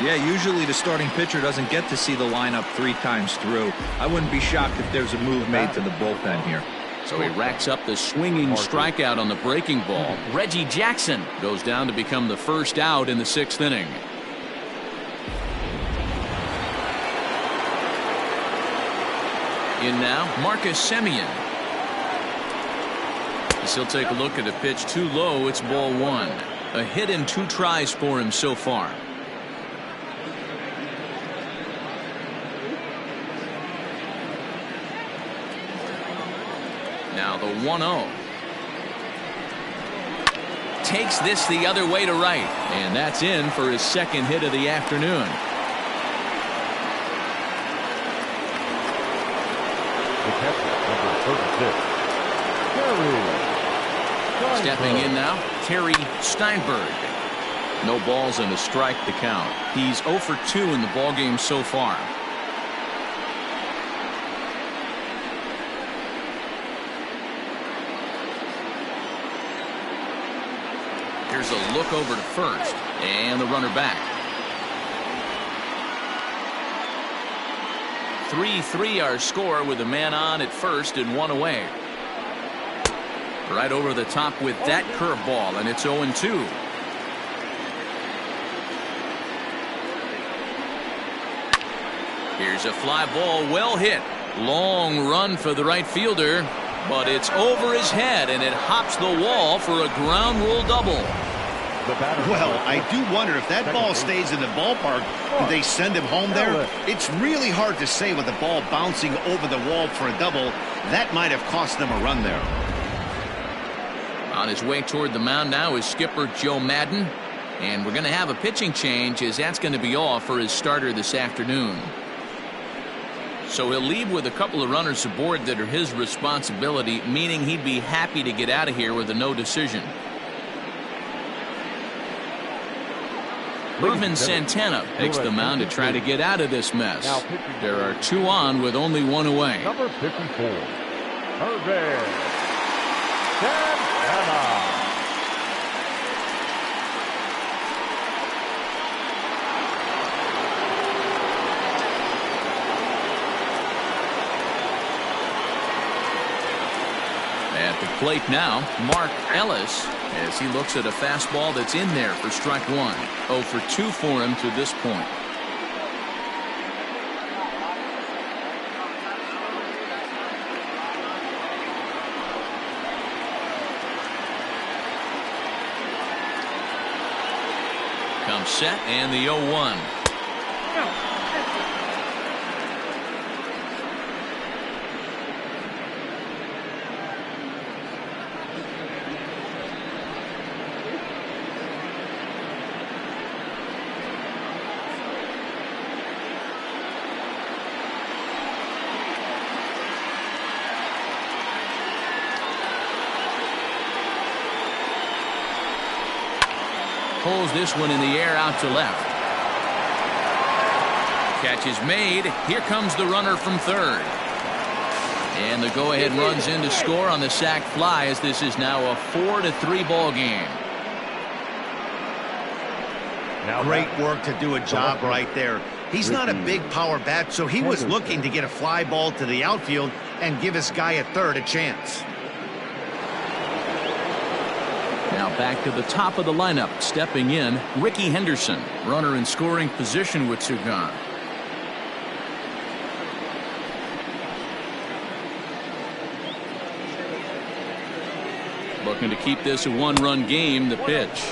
Yeah, usually the starting pitcher doesn't get to see the lineup 3 times through. I wouldn't be shocked if there's a move made to the bullpen here. So he racks up the swinging strikeout on the breaking ball. Reggie Jackson goes down to become the first out in the 6th inning. In now, Marcus Semien. As he'll take a look at a pitch too low, it's ball 1. A hit in 2 tries for him so far. Now the 1-0. Takes this the other way to right, and that's in for his 2nd hit of the afternoon. The catcher, number 36, Terry. Stepping in now, Terry Steinberg. No balls and a strike to count. He's 0 for 2 in the ballgame so far. Here's a look over to first, and the runner back. 3-3 our score with a man on at first and 1 away. Right over the top with that curveball, and it's 0-2. Here's a fly ball, well hit. Long run for the right fielder, but it's over his head, and it hops the wall for a ground rule double. Well, I do wonder if that ball stays in the ballpark, do they send him home there? It's really hard to say with the ball bouncing over the wall for a double. That might have cost them a run there. On his way toward the mound now is skipper Joe Madden, and we're going to have a pitching change, as that's going to be all for his starter this afternoon. So he'll leave with a couple of runners aboard that are his responsibility, meaning he'd be happy to get out of here with a no decision. Irvin Santana takes the mound to try to get out of this mess. There are 2 on with only 1 away. Number 54, Irvin Santana. At the plate now, Mark Ellis, as he looks at a fastball that's in there for strike 1. 0 for 2 for him to this point. Comes set, and the 0-1. Pulls this one in the air out to left. Catch is made. Here comes the runner from third. And the go-ahead runs in to score on the sac fly, as this is now a 4-3 ball game. Great work to do a job right there. He's not a big power bat, so he was looking to get a fly ball to the outfield and give his guy at third a chance. Now back to the top of the lineup, stepping in, Ricky Henderson, runner in scoring position with 2 gone. Looking to keep this a 1-run game, the pitch.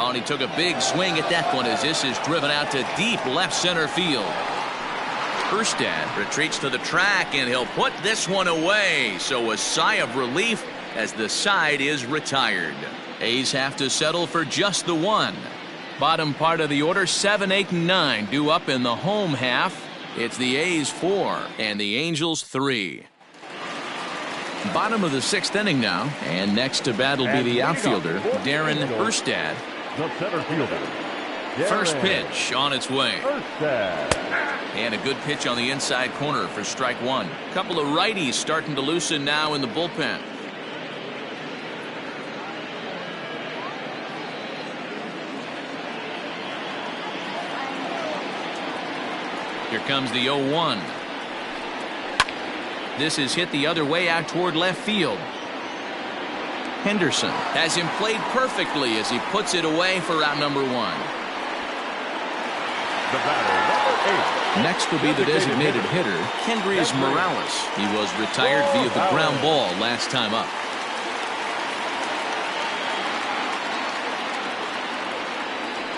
Oh, and he took a big swing at that one, as this is driven out to deep left center field. Erstad retreats to the track, and he'll put this one away. So a sigh of relief as the side is retired. A's have to settle for just the one. Bottom part of the order, 7, 8, and 9 due up in the home half. It's the A's 4 and the Angels 3. Bottom of the 6th inning now, and next to bat will be the outfielder, Darren Erstad. The center fielder. First pitch on its way. Erstad. And a good pitch on the inside corner for strike one. Couple of righties starting to loosen now in the bullpen. Here comes the 0-1. This is hit the other way out toward left field. Henderson has him played perfectly as he puts it away for out number 1. The batter, number 8. Next will be the designated hitter, Kendrys Morales. He was retired via the ground ball last time up.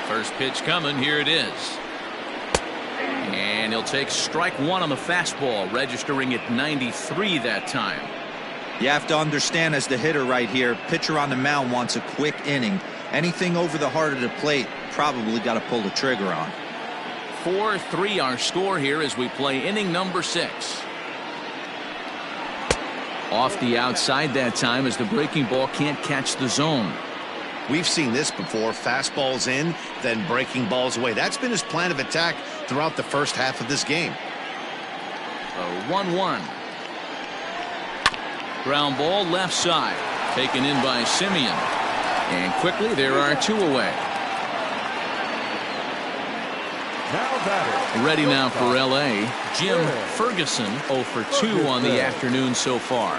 First pitch coming, here it is. And he'll take strike one on the fastball, registering at 93 that time. You have to understand, as the hitter right here, pitcher on the mound wants a quick inning. Anything over the heart of the plate, probably got to pull the trigger on. 4-3 our score here as we play inning number 6. Off the outside that time as the breaking ball can't catch the zone. We've seen this before. Fastballs in, then breaking balls away. That's been his plan of attack throughout the first half of this game. A 1-1. Ground ball left side. Taken in by Simeon. And quickly there are 2 away. Ready now for L.A. Jim Ferguson, 0 for 2 on the afternoon so far.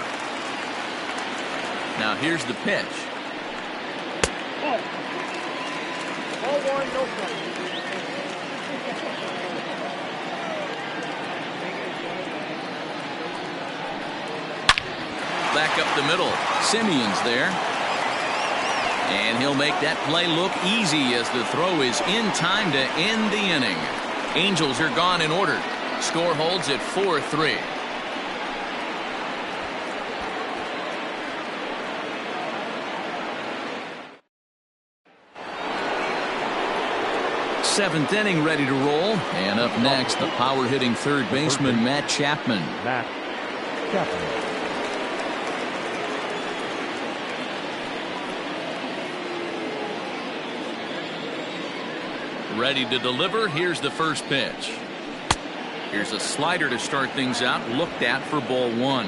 Now here's the pitch. Ball 1, no strike. Back up the middle. Simeon's there. And he'll make that play look easy as the throw is in time to end the inning. Angels are gone in order. Score holds at 4-3. Seventh inning ready to roll. And up next, the power hitting third baseman Matt Chapman. Matt Chapman. Ready to deliver. Here's the first pitch. Here's a slider to start things out. Looked at for ball 1.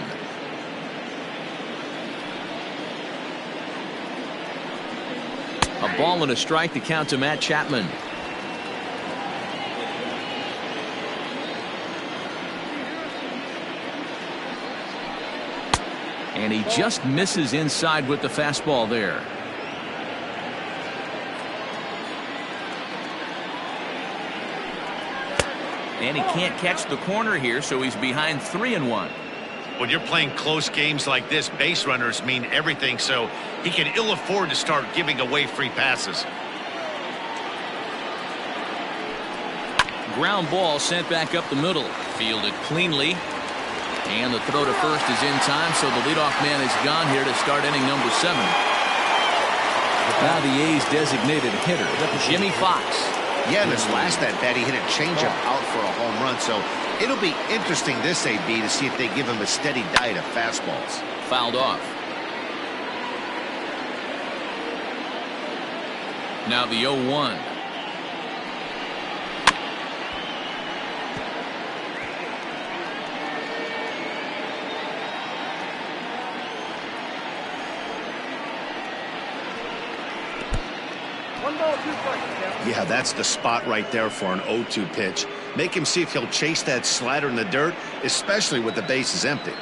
A ball and a strike to count to Matt Chapman. And he just misses inside with the fastball there. And he can't catch the corner here, so he's behind 3-1. When you're playing close games like this, base runners mean everything, so he can ill afford to start giving away free passes. Ground ball sent back up the middle. Fielded cleanly. And the throw to first is in time, so the leadoff man is gone here to start inning number 7. Now the A's designated hitter, Jimmy Fox. Yeah, in his last at bat, he hit a changeup out for a home run, so it'll be interesting this AB to see if they give him a steady diet of fastballs. Fouled off. Now the 0-1. Yeah, that's the spot right there for an 0-2 pitch. Make him see if he'll chase that slider in the dirt, especially with the bases empty.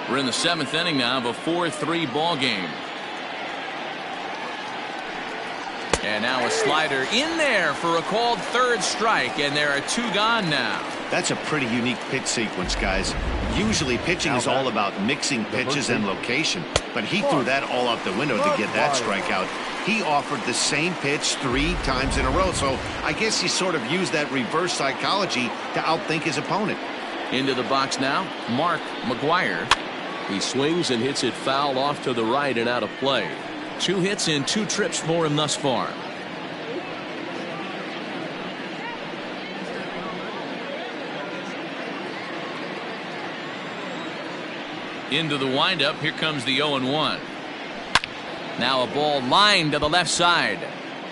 We're in the 7th inning now of a 4-3 ball game. And now a slider in there for a called third strike, and there are 2 gone now. That's a pretty unique pitch sequence, guys. Usually pitching is all about mixing pitches and location, but he threw that all out the window to get that strikeout. he offered the same pitch 3 times in a row. So I guess he sort of used that reverse psychology to outthink his opponent. Into the box now, Mark McGuire. He swings and hits it foul off to the right and out of play. 2 hits in 2 trips for him thus far. Into the windup. Here comes the 0-1. Now a ball lined to the left side,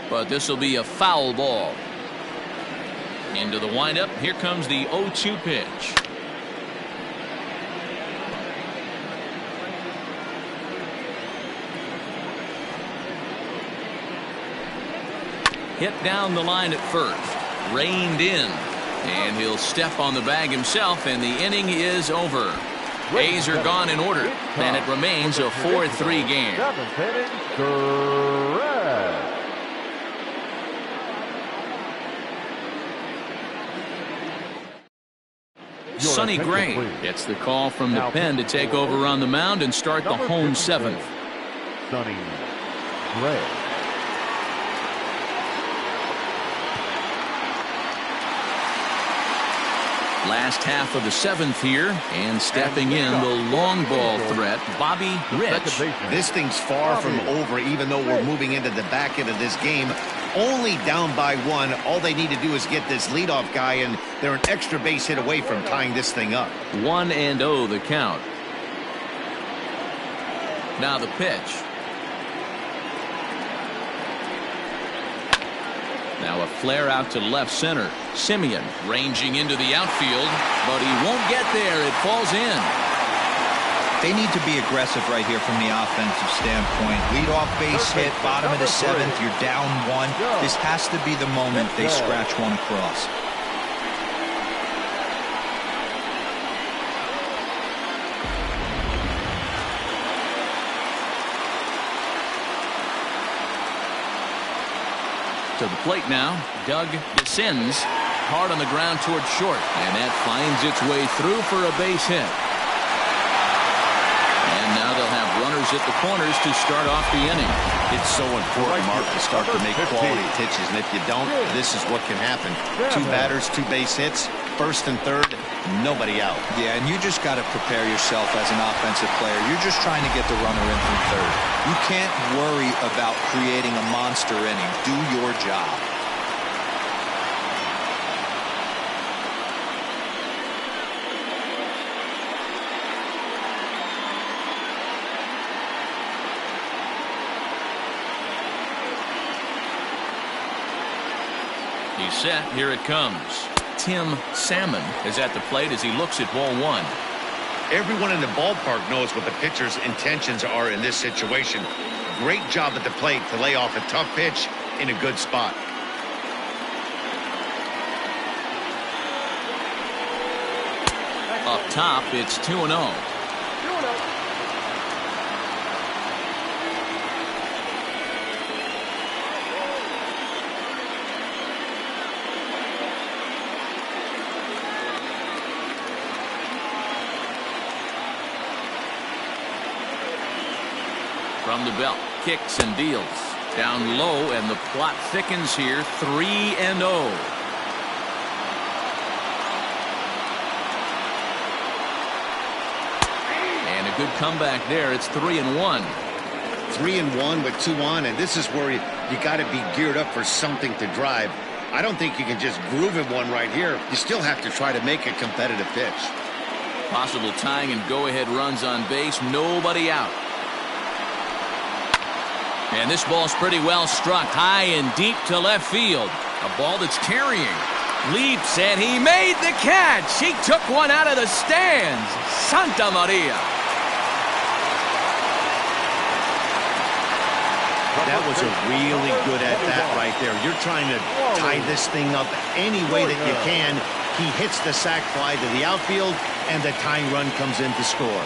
but this will be a foul ball. Into the windup. Here comes the 0-2 pitch. Hit down the line at first. Reined in. And he'll step on the bag himself, and the inning is over. A's are gone in order, and it remains a 4-3 game. 7th inning, correct. Sonny Gray gets the call from the pen to take over on the mound and start the home 7th. Sonny Gray. Last half of the 7th here, and stepping in the long ball threat, Bobby Rich. This thing's far from over, even though we're moving into the back end of this game. Only down by 1. All they need to do is get this leadoff guy, and they're an extra base hit away from tying this thing up. 1-0 the count. Now the pitch. Now a flare out to left center. Simeon ranging into the outfield, but he won't get there. It falls in. They need to be aggressive right here from the offensive standpoint. Lead off base hit, bottom of the 7th. You're down 1. This has to be the moment they scratch one across. To the plate now, Doug descends hard on the ground towards short, and that finds its way through for a base hit. And now they'll have runners at the corners to start off the inning. It's so important, Mark, to start to make quality pitches, and if you don't, this is what can happen. 2 batters, 2 base hits, first and third, nobody out. Yeah, and you just got to prepare yourself as an offensive player. You're just trying to get the runner in from third. You can't worry about creating a monster inning. Do your job. He's set. Here it comes. Tim Salmon is at the plate as he looks at ball 1. Everyone in the ballpark knows what the pitcher's intentions are in this situation. Great job at the plate to lay off a tough pitch in a good spot. Up top, it's 2-0. From the belt, kicks and deals. Down low, and the plot thickens here. 3-0. And a good comeback there. It's 3-1. 3-1 with 2 on, and this is where you got to be geared up for something to drive. I don't think you can just groove in one right here. You still have to try to make a competitive pitch. Possible tying and go-ahead runs on base. Nobody out. And this ball's pretty well struck high and deep to left field. A ball that's carrying. Leaps, and he made the catch. He took one out of the stands. Santa Maria. That was a really good at bat right there. You're trying to tie this thing up any way that you can. He hits the sac fly to the outfield, and the tying run comes in to score.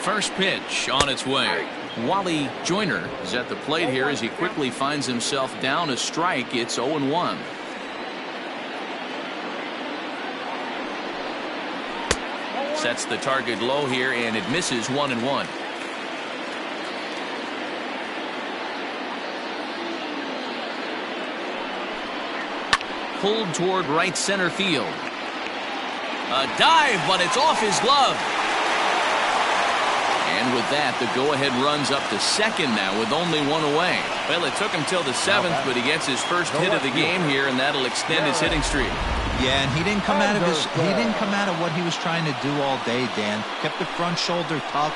First pitch on its way. Wally Joyner is at the plate here as he quickly finds himself down a strike. It's 0-1. Sets the target low here, and it misses 1-1. Pulled toward right center field. A dive, but it's off his glove. And with that, the go-ahead runs up to second now with only one away. Well, it took him till the 7th, but he gets his first hit of the game here, and that'll extend his hitting streak. Yeah, and he didn't come out of what he was trying to do all day, Dan. Kept the front shoulder tough,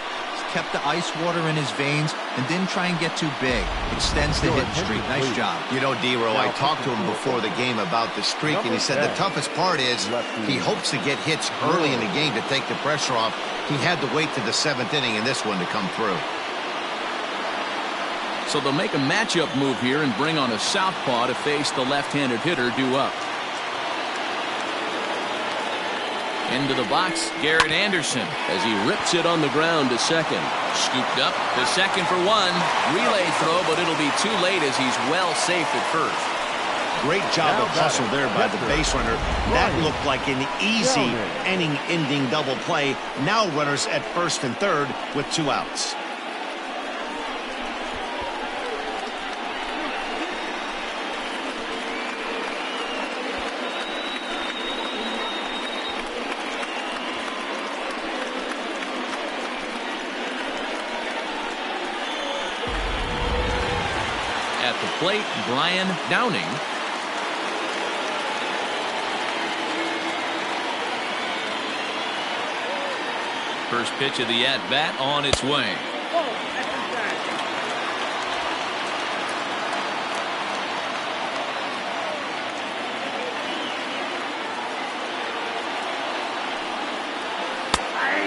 kept the ice water in his veins, and didn't try and get too big. Extends the hitting streak. Nice job. You know, D-Row, I talked to him before the game about the streak, and he said the toughest part is he hopes to get hits early in the game to take the pressure off. He had to wait to the 7th inning in this one to come through. So they'll make a matchup move here and bring on a southpaw to face the left-handed hitter due up. Into the box, Garrett Anderson as he rips it on the ground to second. Scooped up to second for one. Relay throw, but it'll be too late as he's well safe at first. Great job of hustle there by the base runner. That looked like an easy inning-ending double play. Now runners at first and third with 2 outs. At the plate, Brian Downing. First pitch of the at-bat on its way.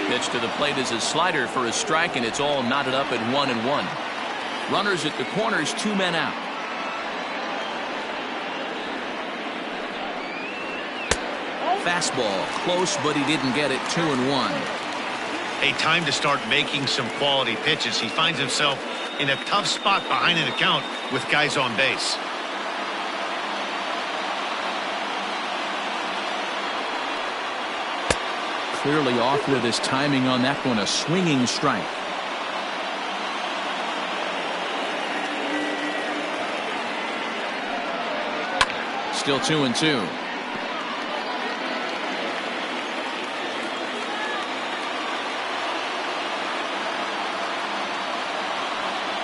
Pitch to the plate is a slider for a strike, and it's all knotted up at 1-1. Runners at the corners, 2 men out. Fastball close, but he didn't get it. 2-1. A time to start making some quality pitches. He finds himself in a tough spot behind an account with guys on base. Clearly off with his timing on that one. A swinging strike. Still 2-2.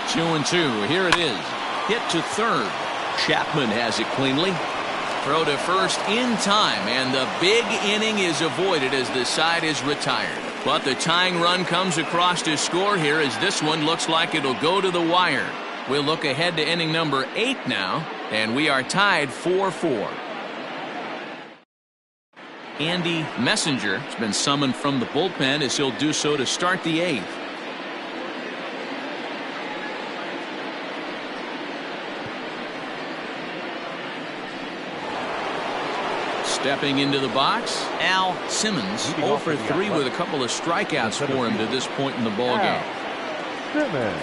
2-2. Here it is. Hit to third. Chapman has it cleanly. Throw to first in time, and the big inning is avoided as the side is retired. But the tying run comes across to score here as this one looks like it'll go to the wire. We'll look ahead to inning number 8 now, and we are tied 4-4. Andy Messenger has been summoned from the bullpen as he'll do so to start the 8th. Stepping into the box, Al Simmons, 0 for 3 with a couple of strikeouts for him to this point in the ballgame.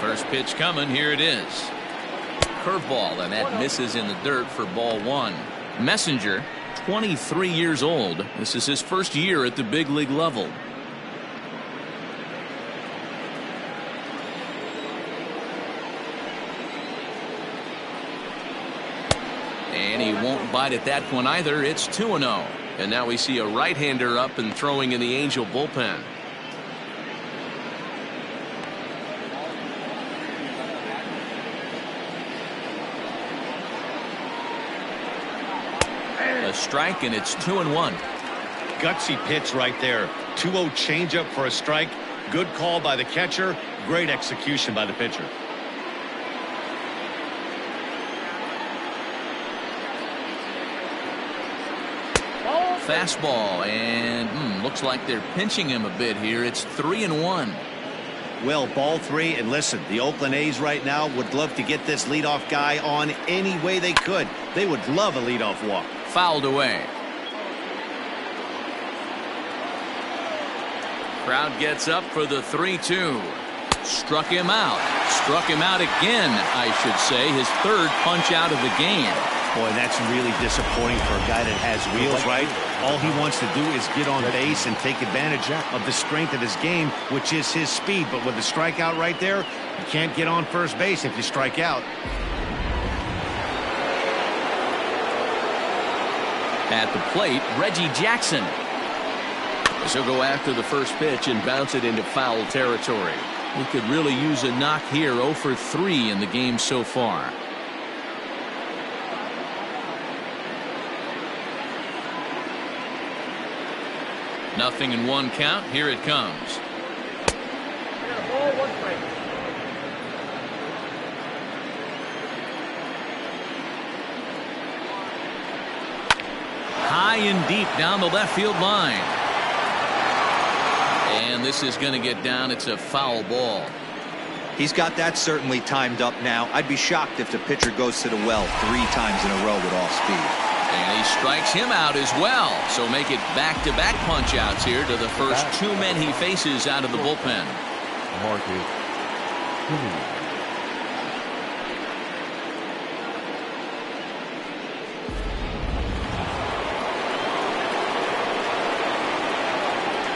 First pitch coming, here it is. Curveball, and that misses in the dirt for ball 1. Messenger, 23 years old. This is his first year at the big league level. And he won't bite at that one either. It's 2-0. And now we see a right-hander up and throwing in the Angel bullpen. A strike, and it's 2-1. Gutsy pitch right there. 2-0 changeup for a strike. Good call by the catcher. Great execution by the pitcher. Fastball, and looks like they're pinching him a bit here. It's 3-1. Well, ball 3, and listen, the Oakland A's right now would love to get this leadoff guy on any way they could. They would love a leadoff walk. Fouled away. Crowd gets up for the 3-2. Struck him out. Struck him out again, I should say. His third punch out of the game. Boy, that's really disappointing for a guy that has wheels, right? All he wants to do is get on base and take advantage of the strength of his game, which is his speed. But with the strikeout right there, you can't get on first base if you strike out. At the plate, Reggie Jackson. He'll go after the first pitch and bounce it into foul territory. He could really use a knock here. 0 for 3 in the game so far. Nothing in 1 count. Here it comes. Ball, 1 strike. High and deep down the left field line. And this is going to get down. It's a foul ball. He's got that certainly timed up now. I'd be shocked if the pitcher goes to the well 3 times in a row with all speed. And he strikes him out as well. So make it back-to-back punch-outs here to the first 2 men he faces out of the bullpen. Marcus.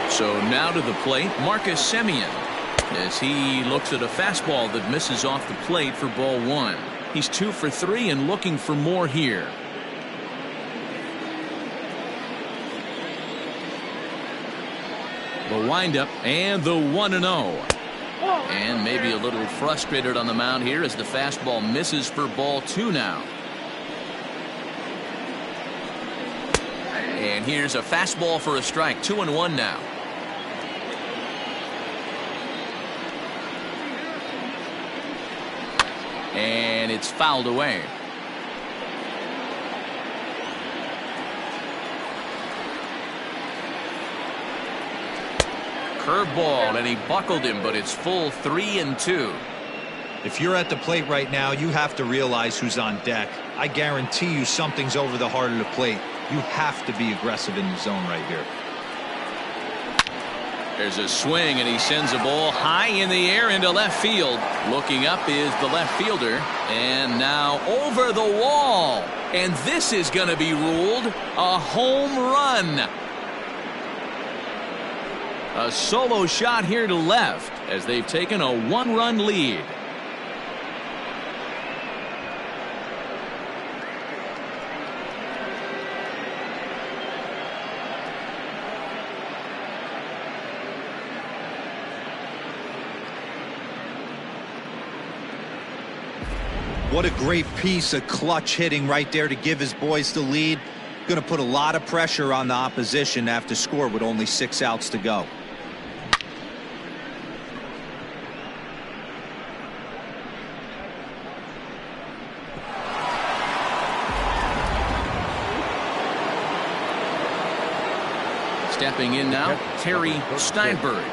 So now to the plate, Marcus Semien, as he looks at a fastball that misses off the plate for ball 1. He's 2 for 3 and looking for more here. The windup and the 1-0. And maybe a little frustrated on the mound here as the fastball misses for ball 2 now. And here's a fastball for a strike. 2-1 now. And it's fouled away. Curveball, and he buckled him, but it's full 3-2. If you're at the plate right now, you have to realize who's on deck. I guarantee you something's over the heart of the plate. You have to be aggressive in the zone right here. There's a swing, and he sends a ball high in the air into left field. Looking up is the left fielder, and now over the wall. And this is going to be ruled a home run. A solo shot here to left as they've taken a 1-run lead. What a great piece of clutch hitting right there to give his boys the lead. Going to put a lot of pressure on the opposition to have to score with only 6 outs to go. Stepping in now, Terry Steinberg.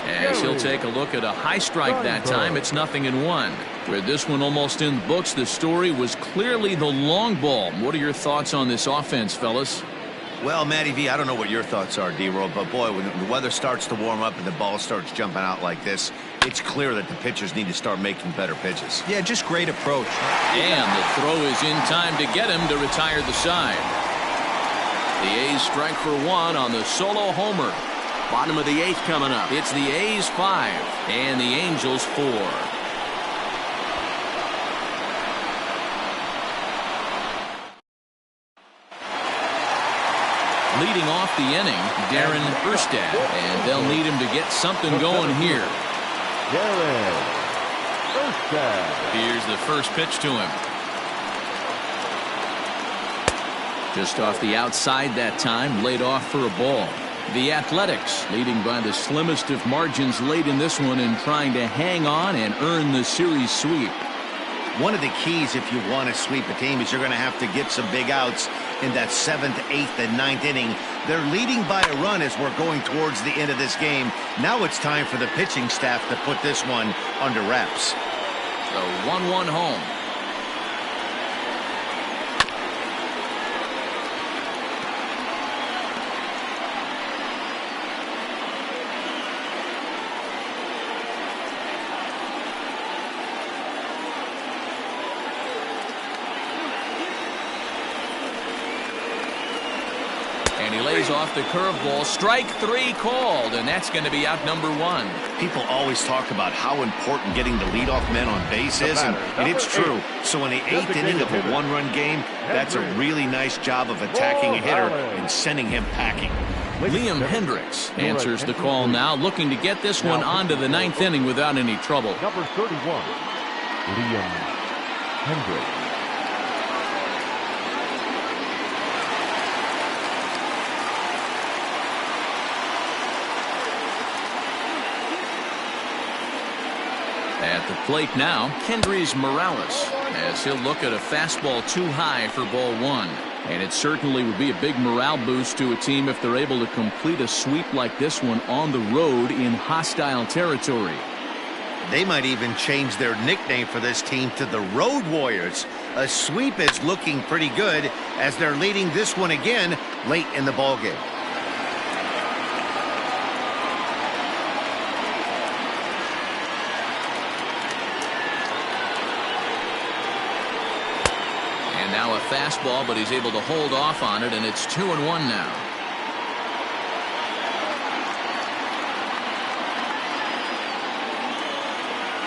As he'll take a look at a high strike that time. It's 0-1. With this one almost in the books, the story was clearly the long ball. What are your thoughts on this offense, fellas? Well, Matty V, I don't know what your thoughts are, D-Roll, but boy, when the weather starts to warm up and the ball starts jumping out like this, it's clear that the pitchers need to start making better pitches. Yeah, just great approach. And the throw is in time to get him to retire the side. The A's strike for 1 on the solo homer. Bottom of the 8th coming up. It's the A's 5 and the Angels 4. Leading off the inning, Darren Erstad, and they'll need him to get something going here. Darren Erstad. Here's the first pitch to him. Just off the outside that time, laid off for a ball. The Athletics leading by the slimmest of margins late in this one and trying to hang on and earn the series sweep. One of the keys if you want to sweep a team is you're going to have to get some big outs in that 7th, 8th, and 9th inning. They're leading by a run as we're going towards the end of this game. Now it's time for the pitching staff to put this one under wraps. The 1-1 home. And he lays off the curveball. Strike three called, and that's going to be out number one. People always talk about how important getting the leadoff men on base is, and it's true. So in the 8th inning of a one-run game, that's a really nice job of attacking a hitter and sending him packing. Liam Hendricks answers the call now, looking to get this one onto the 9th inning without any trouble. Number 31, Liam Hendricks. At the plate now, Kendrys Morales, as he'll look at a fastball too high for ball one. And it certainly would be a big morale boost to a team if they're able to complete a sweep like this one on the road in hostile territory. They might even change their nickname for this team to the Road Warriors. A sweep is looking pretty good as they're leading this one again late in the ballgame. Now a fastball, but he's able to hold off on it, and it's 2-1 now.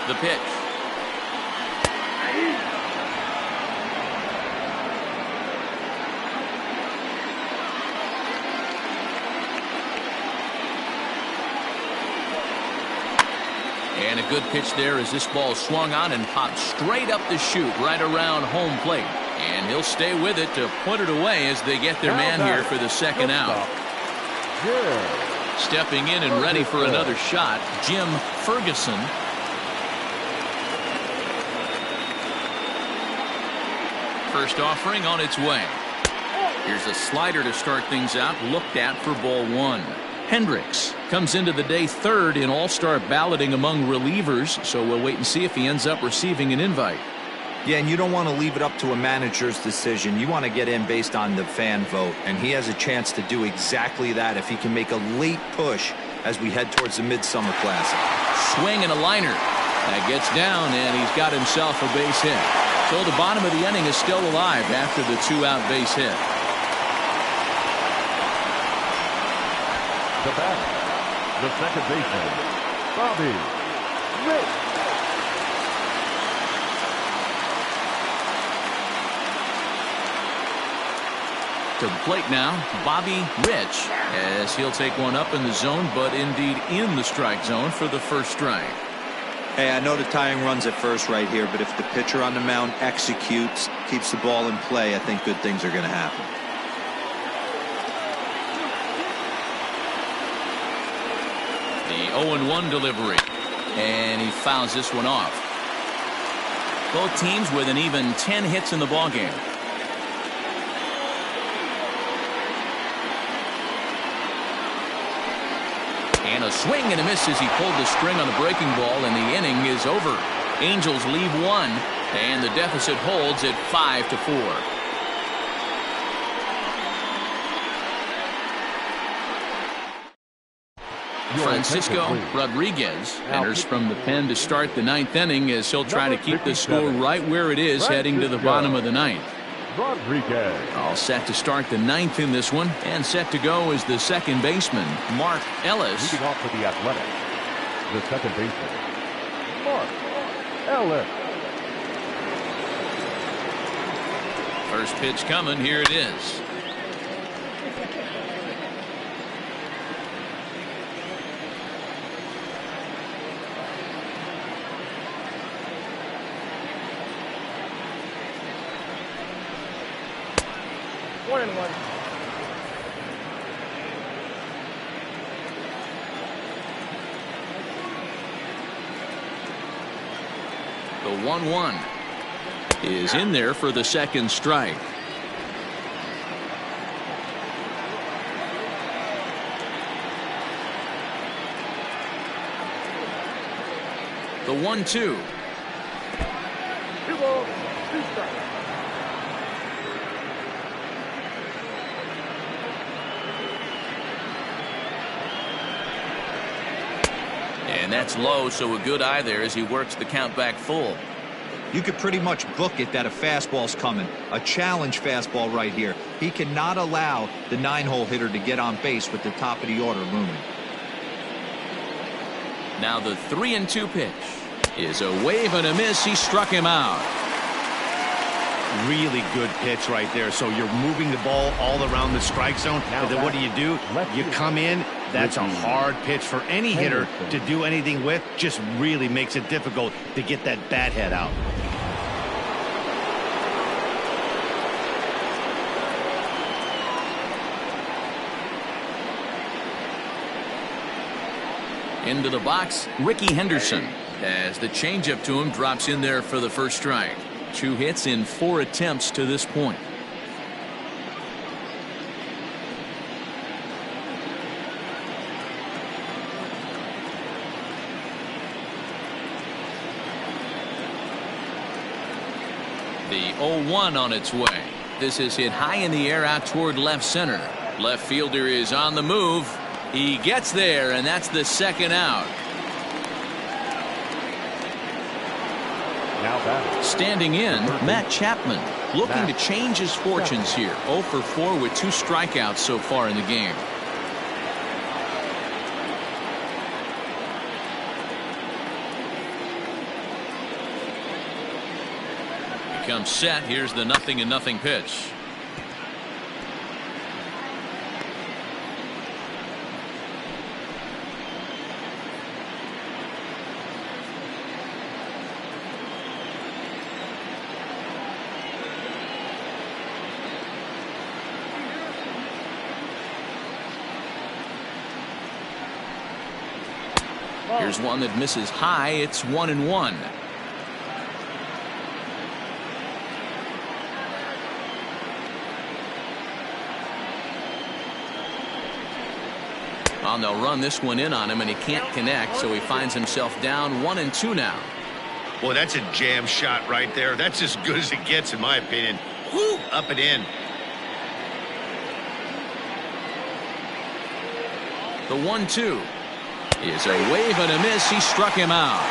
The pitch. And a good pitch there as this ball swung on and popped straight up the chute right around home plate. And he'll stay with it to put it away as they get their man here for the second out. Stepping in and ready for another shot, Jim Ferguson. First offering on its way. Here's a slider to start things out, looked at for ball one. Hendricks comes into the day third in all-star balloting among relievers, so we'll wait and see if he ends up receiving an invite. Yeah, and you don't want to leave it up to a manager's decision. You want to get in based on the fan vote, and he has a chance to do exactly that if he can make a late push as we head towards the Midsummer Classic. Swing and a liner. That gets down, and he's got himself a base hit. So the bottom of the inning is still alive after the two-out base hit. The batter, the second baseman, Bobby Witt. To the plate now, Bobby Rich, as he'll take one up in the zone, but indeed in the strike zone for the first strike. Hey, I know the tying run's at first right here, but if the pitcher on the mound executes, keeps the ball in play, I think good things are going to happen. The 0-1 delivery, and he fouls this one off. Both teams with an even 10 hits in the ballgame. And a swing and a miss as he pulled the string on the breaking ball, and the inning is over. Angels leave one, and the deficit holds at 5-4. Francisco Rodriguez enters from the pen to start the 9th inning as he'll try to keep the score right where it is heading to the bottom of the 9th. Rodriguez. All set to start the 9th in this one, and set to go is the second baseman, Mark Ellis. Leading off for the Athletics, the second baseman, Mark Ellis. First pitch coming, here it is. One and one. The 1-1 is in there for the second strike. The 1-2. 2 balls, 2 strikes. And that's low, so a good eye there as he works the count back full. You could pretty much book it that a fastball's coming. A challenge fastball right here. He cannot allow the 9-hole hitter to get on base with the top of the order looming. Now the 3-2 pitch is a wave and a miss. He struck him out. Really good pitch right there. So you're moving the ball all around the strike zone. Now And then what do? You come in. That's a hard pitch for any hitter to do anything with. Just really makes it difficult to get that bat head out. Into the box, Ricky Henderson, as the changeup to him drops in there for the first strike. 2 hits in 4 attempts to this point. The 0-1 on its way. This is hit high in the air out toward left center. Left fielder is on the move. He gets there, and that's the second out. Now batting. Standing in, Matt Chapman, looking to change his fortunes here. 0 for 4 with 2 strikeouts so far in the game. Becomes set. Here's the 0-0 pitch. Here's one that misses high. It's 1-1. Well, they'll run this one in on him, and he can't connect, so he finds himself down 1-2 now. Well, that's a jam shot right there. That's as good as it gets, in my opinion. Whoo, up and in. The 1-2 is a wave and a miss. He struck him out.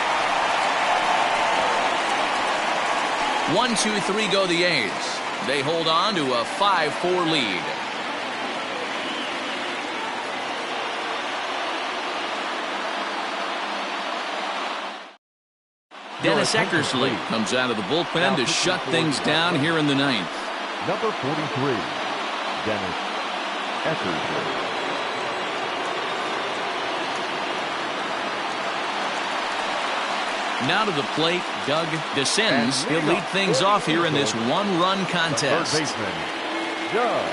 1-2-3 go the A's. They hold on to a 5-4 lead. Dennis Eckersley comes out of the bullpen to shut things down here in the 9th. Number 43, Dennis Eckersley. Now to the plate, Doug descends. He'll lead things off here in this 1-run contest. Third baseman, Doug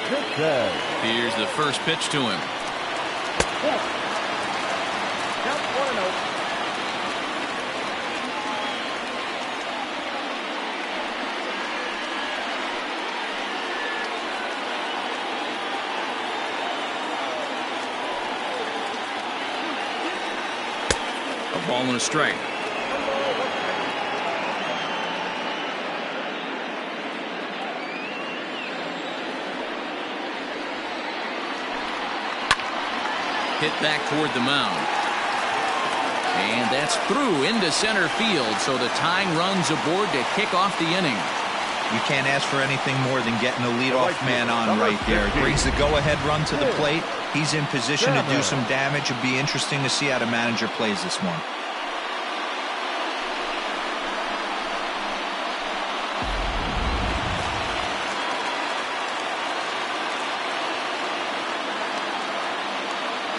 descends. Here's the first pitch to him. Count 1-0. A ball and a strike. Hit back toward the mound. And that's through into center field, so the tying run's aboard to kick off the inning. You can't ask for anything more than getting the leadoff man on right there. Brings the go-ahead run to the plate. He's in position to do some damage. It'll be interesting to see how the manager plays this one.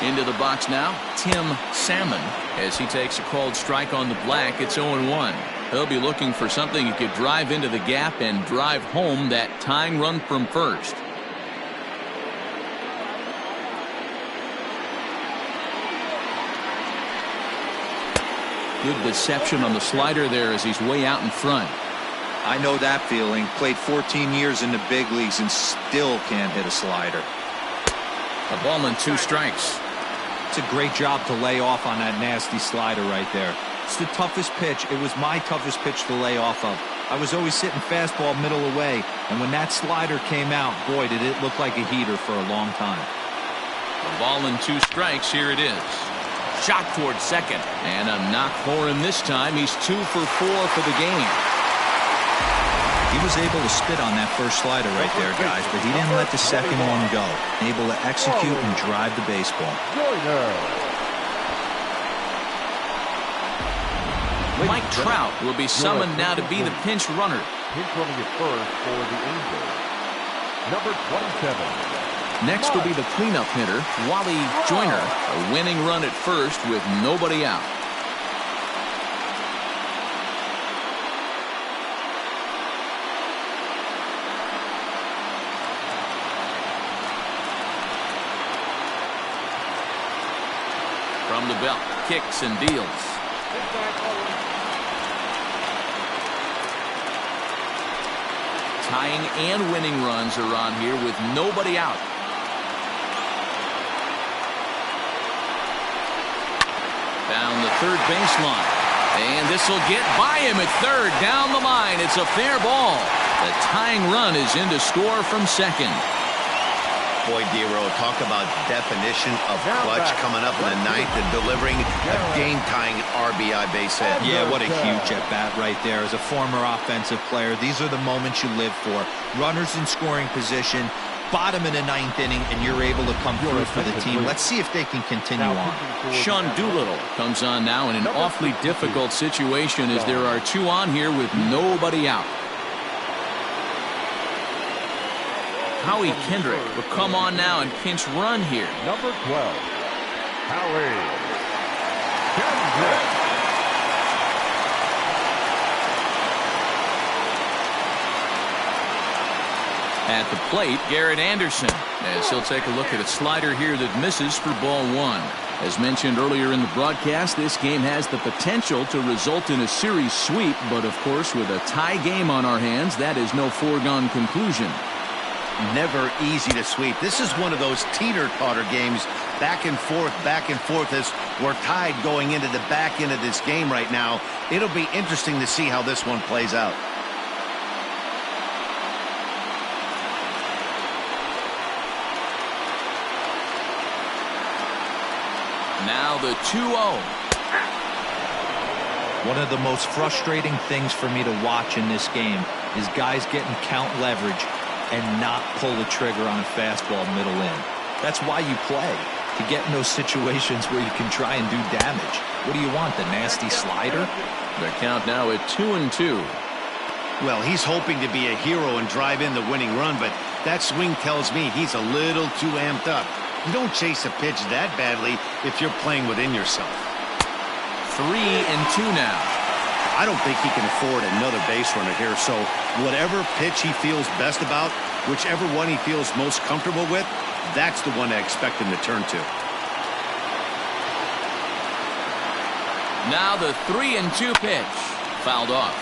Into the box now, Tim Salmon, as he takes a called strike on the black. It's 0-1. He'll be looking for something he could drive into the gap and drive home that tying run from first. Good deception on the slider there as he's way out in front. I know that feeling. Played 14 years in the big leagues and still can't hit a slider. A ball and 2 strikes. It's a great job to lay off on that nasty slider right there. It's the toughest pitch. It was my toughest pitch to lay off of. I was always sitting fastball middle away, and when that slider came out, boy, did it look like a heater for a long time. A ball and 2 strikes. Here it is. Shot towards second, and a knock for him this time. He's 2 for 4 for the game. He was able to spit on that first slider right there, guys, but he didn't let the second one go. Able to execute and drive the baseball. Mike Trout will be summoned now to be the pinch runner. Pinch running at first for the Angels. Number 27. Next will be the cleanup hitter, Wally Joyner. A winning run at first with nobody out. From the belt, kicks and deals. Tying and winning runs are on here with nobody out. Down the third baseline. And this will get by him at third. Down the line. It's a fair ball. The tying run is in to score from second. Boy, Dero, talk about definition of clutch coming up in the ninth and delivering a game-tying RBI base hit. Yeah, what a huge at-bat right there. As a former offensive player, these are the moments you live for. Runners in scoring position, bottom in the ninth inning, and you're able to come through for the team. Let's see if they can continue on. Sean Doolittle comes on now in an awfully difficult situation as there are two on here with nobody out. Howie Kendrick will come on now and pinch run here. Number 12, Howie Kendrick. At the plate, Garrett Anderson, as he'll take a look at a slider here that misses for ball one. As mentioned earlier in the broadcast, this game has the potential to result in a series sweep, but of course with a tie game on our hands, that is no foregone conclusion. Never easy to sweep. This is one of those teeter-totter games, back and forth as we're tied going into the back end of this game right now. It'll be interesting to see how this one plays out. Now the 2-0. One of the most frustrating things for me to watch in this game is guys getting count leverage and not pull the trigger on a fastball middle in. That's why you play, to get in those situations where you can try and do damage. What do you want, the nasty slider? The count now at 2-2. Well, he's hoping to be a hero and drive in the winning run, but that swing tells me he's a little too amped up. You don't chase a pitch that badly if you're playing within yourself. 3-2 now. I don't think he can afford another base runner here, so whatever pitch he feels best about, whichever one he feels most comfortable with, that's the one I expect him to turn to. Now the 3-2 pitch. Fouled off.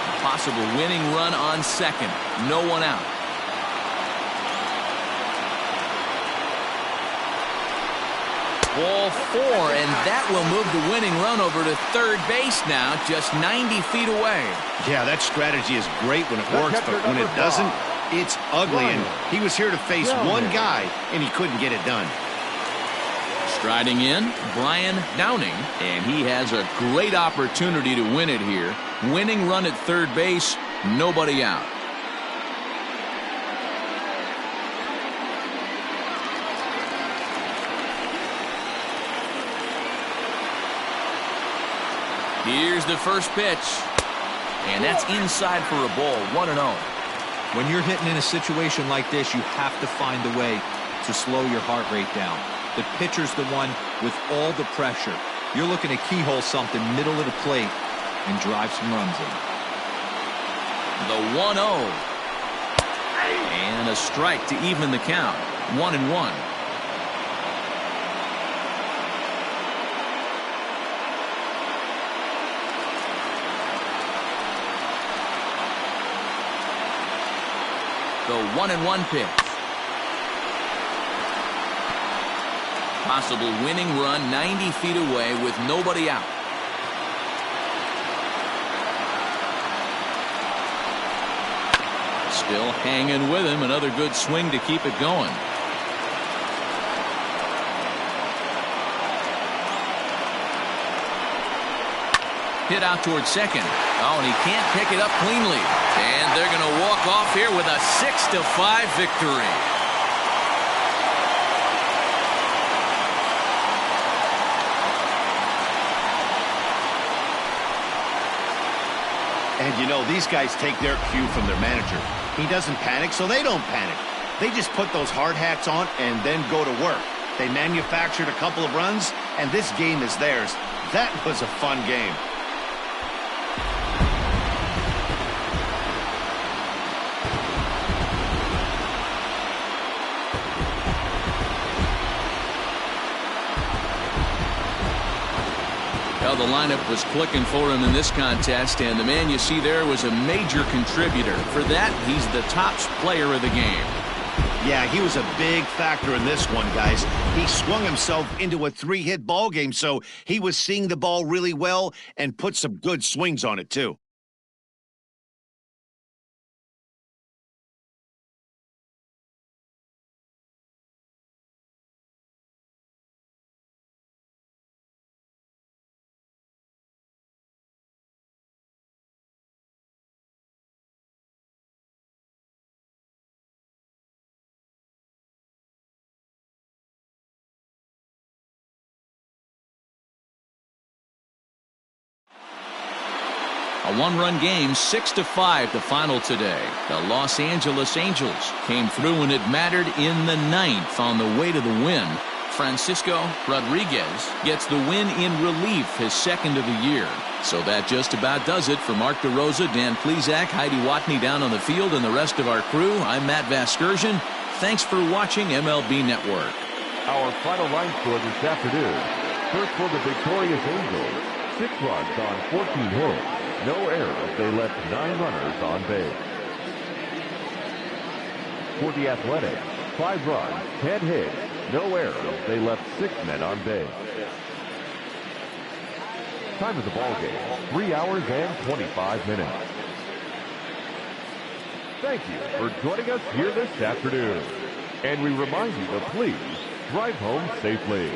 A possible winning run on second. No one out. Ball 4, and that will move the winning run over to third base now, just 90 feet away. Yeah, that strategy is great when it works, but when it doesn't, it's ugly. And he was here to face one guy, and he couldn't get it done. Striding in, Brian Downing, and he has a great opportunity to win it here. Winning run at third base, nobody out. Here's the first pitch. And that's inside for a ball, 1-0. When you're hitting in a situation like this, you have to find a way to slow your heart rate down. The pitcher's the one with all the pressure. You're looking to keyhole something middle of the plate and drive some runs in. The 1-0. And a strike to even the count. 1-1. The 1-1 pitch. Possible winning run 90 feet away with nobody out. Still hanging with him. Another good swing to keep it going. Hit out towards second. Oh, and he can't pick it up cleanly. And they're going to walk off here with a 6-5 victory. And you know, these guys take their cue from their manager. He doesn't panic, so they don't panic. They just put those hard hats on and then go to work. They manufactured a couple of runs, and this game is theirs. That was a fun game. Well, the lineup was clicking for him in this contest, and the man you see there was a major contributor. For that, he's the top player of the game. Yeah, he was a big factor in this one, guys. He swung himself into a 3-hit ball game, so he was seeing the ball really well and put some good swings on it, too. A one-run game, 6-5 the final today. The Los Angeles Angels came through when it mattered in the 9th on the way to the win. Francisco Rodriguez gets the win in relief, his second of the year. So that just about does it for Mark DeRosa, Dan Plesac, Heidi Watney down on the field, and the rest of our crew. I'm Matt Vasgersian. Thanks for watching MLB Network. Our final line score this afternoon. First for the victorious Angels, 6 runs on 14 hits. No errors. They left 9 runners on base. For the Athletics, 5 runs, 10 hits. No errors. They left 6 men on base. Time of the ball game, 3 hours and 25 minutes. Thank you for joining us here this afternoon. And we remind you to please drive home safely.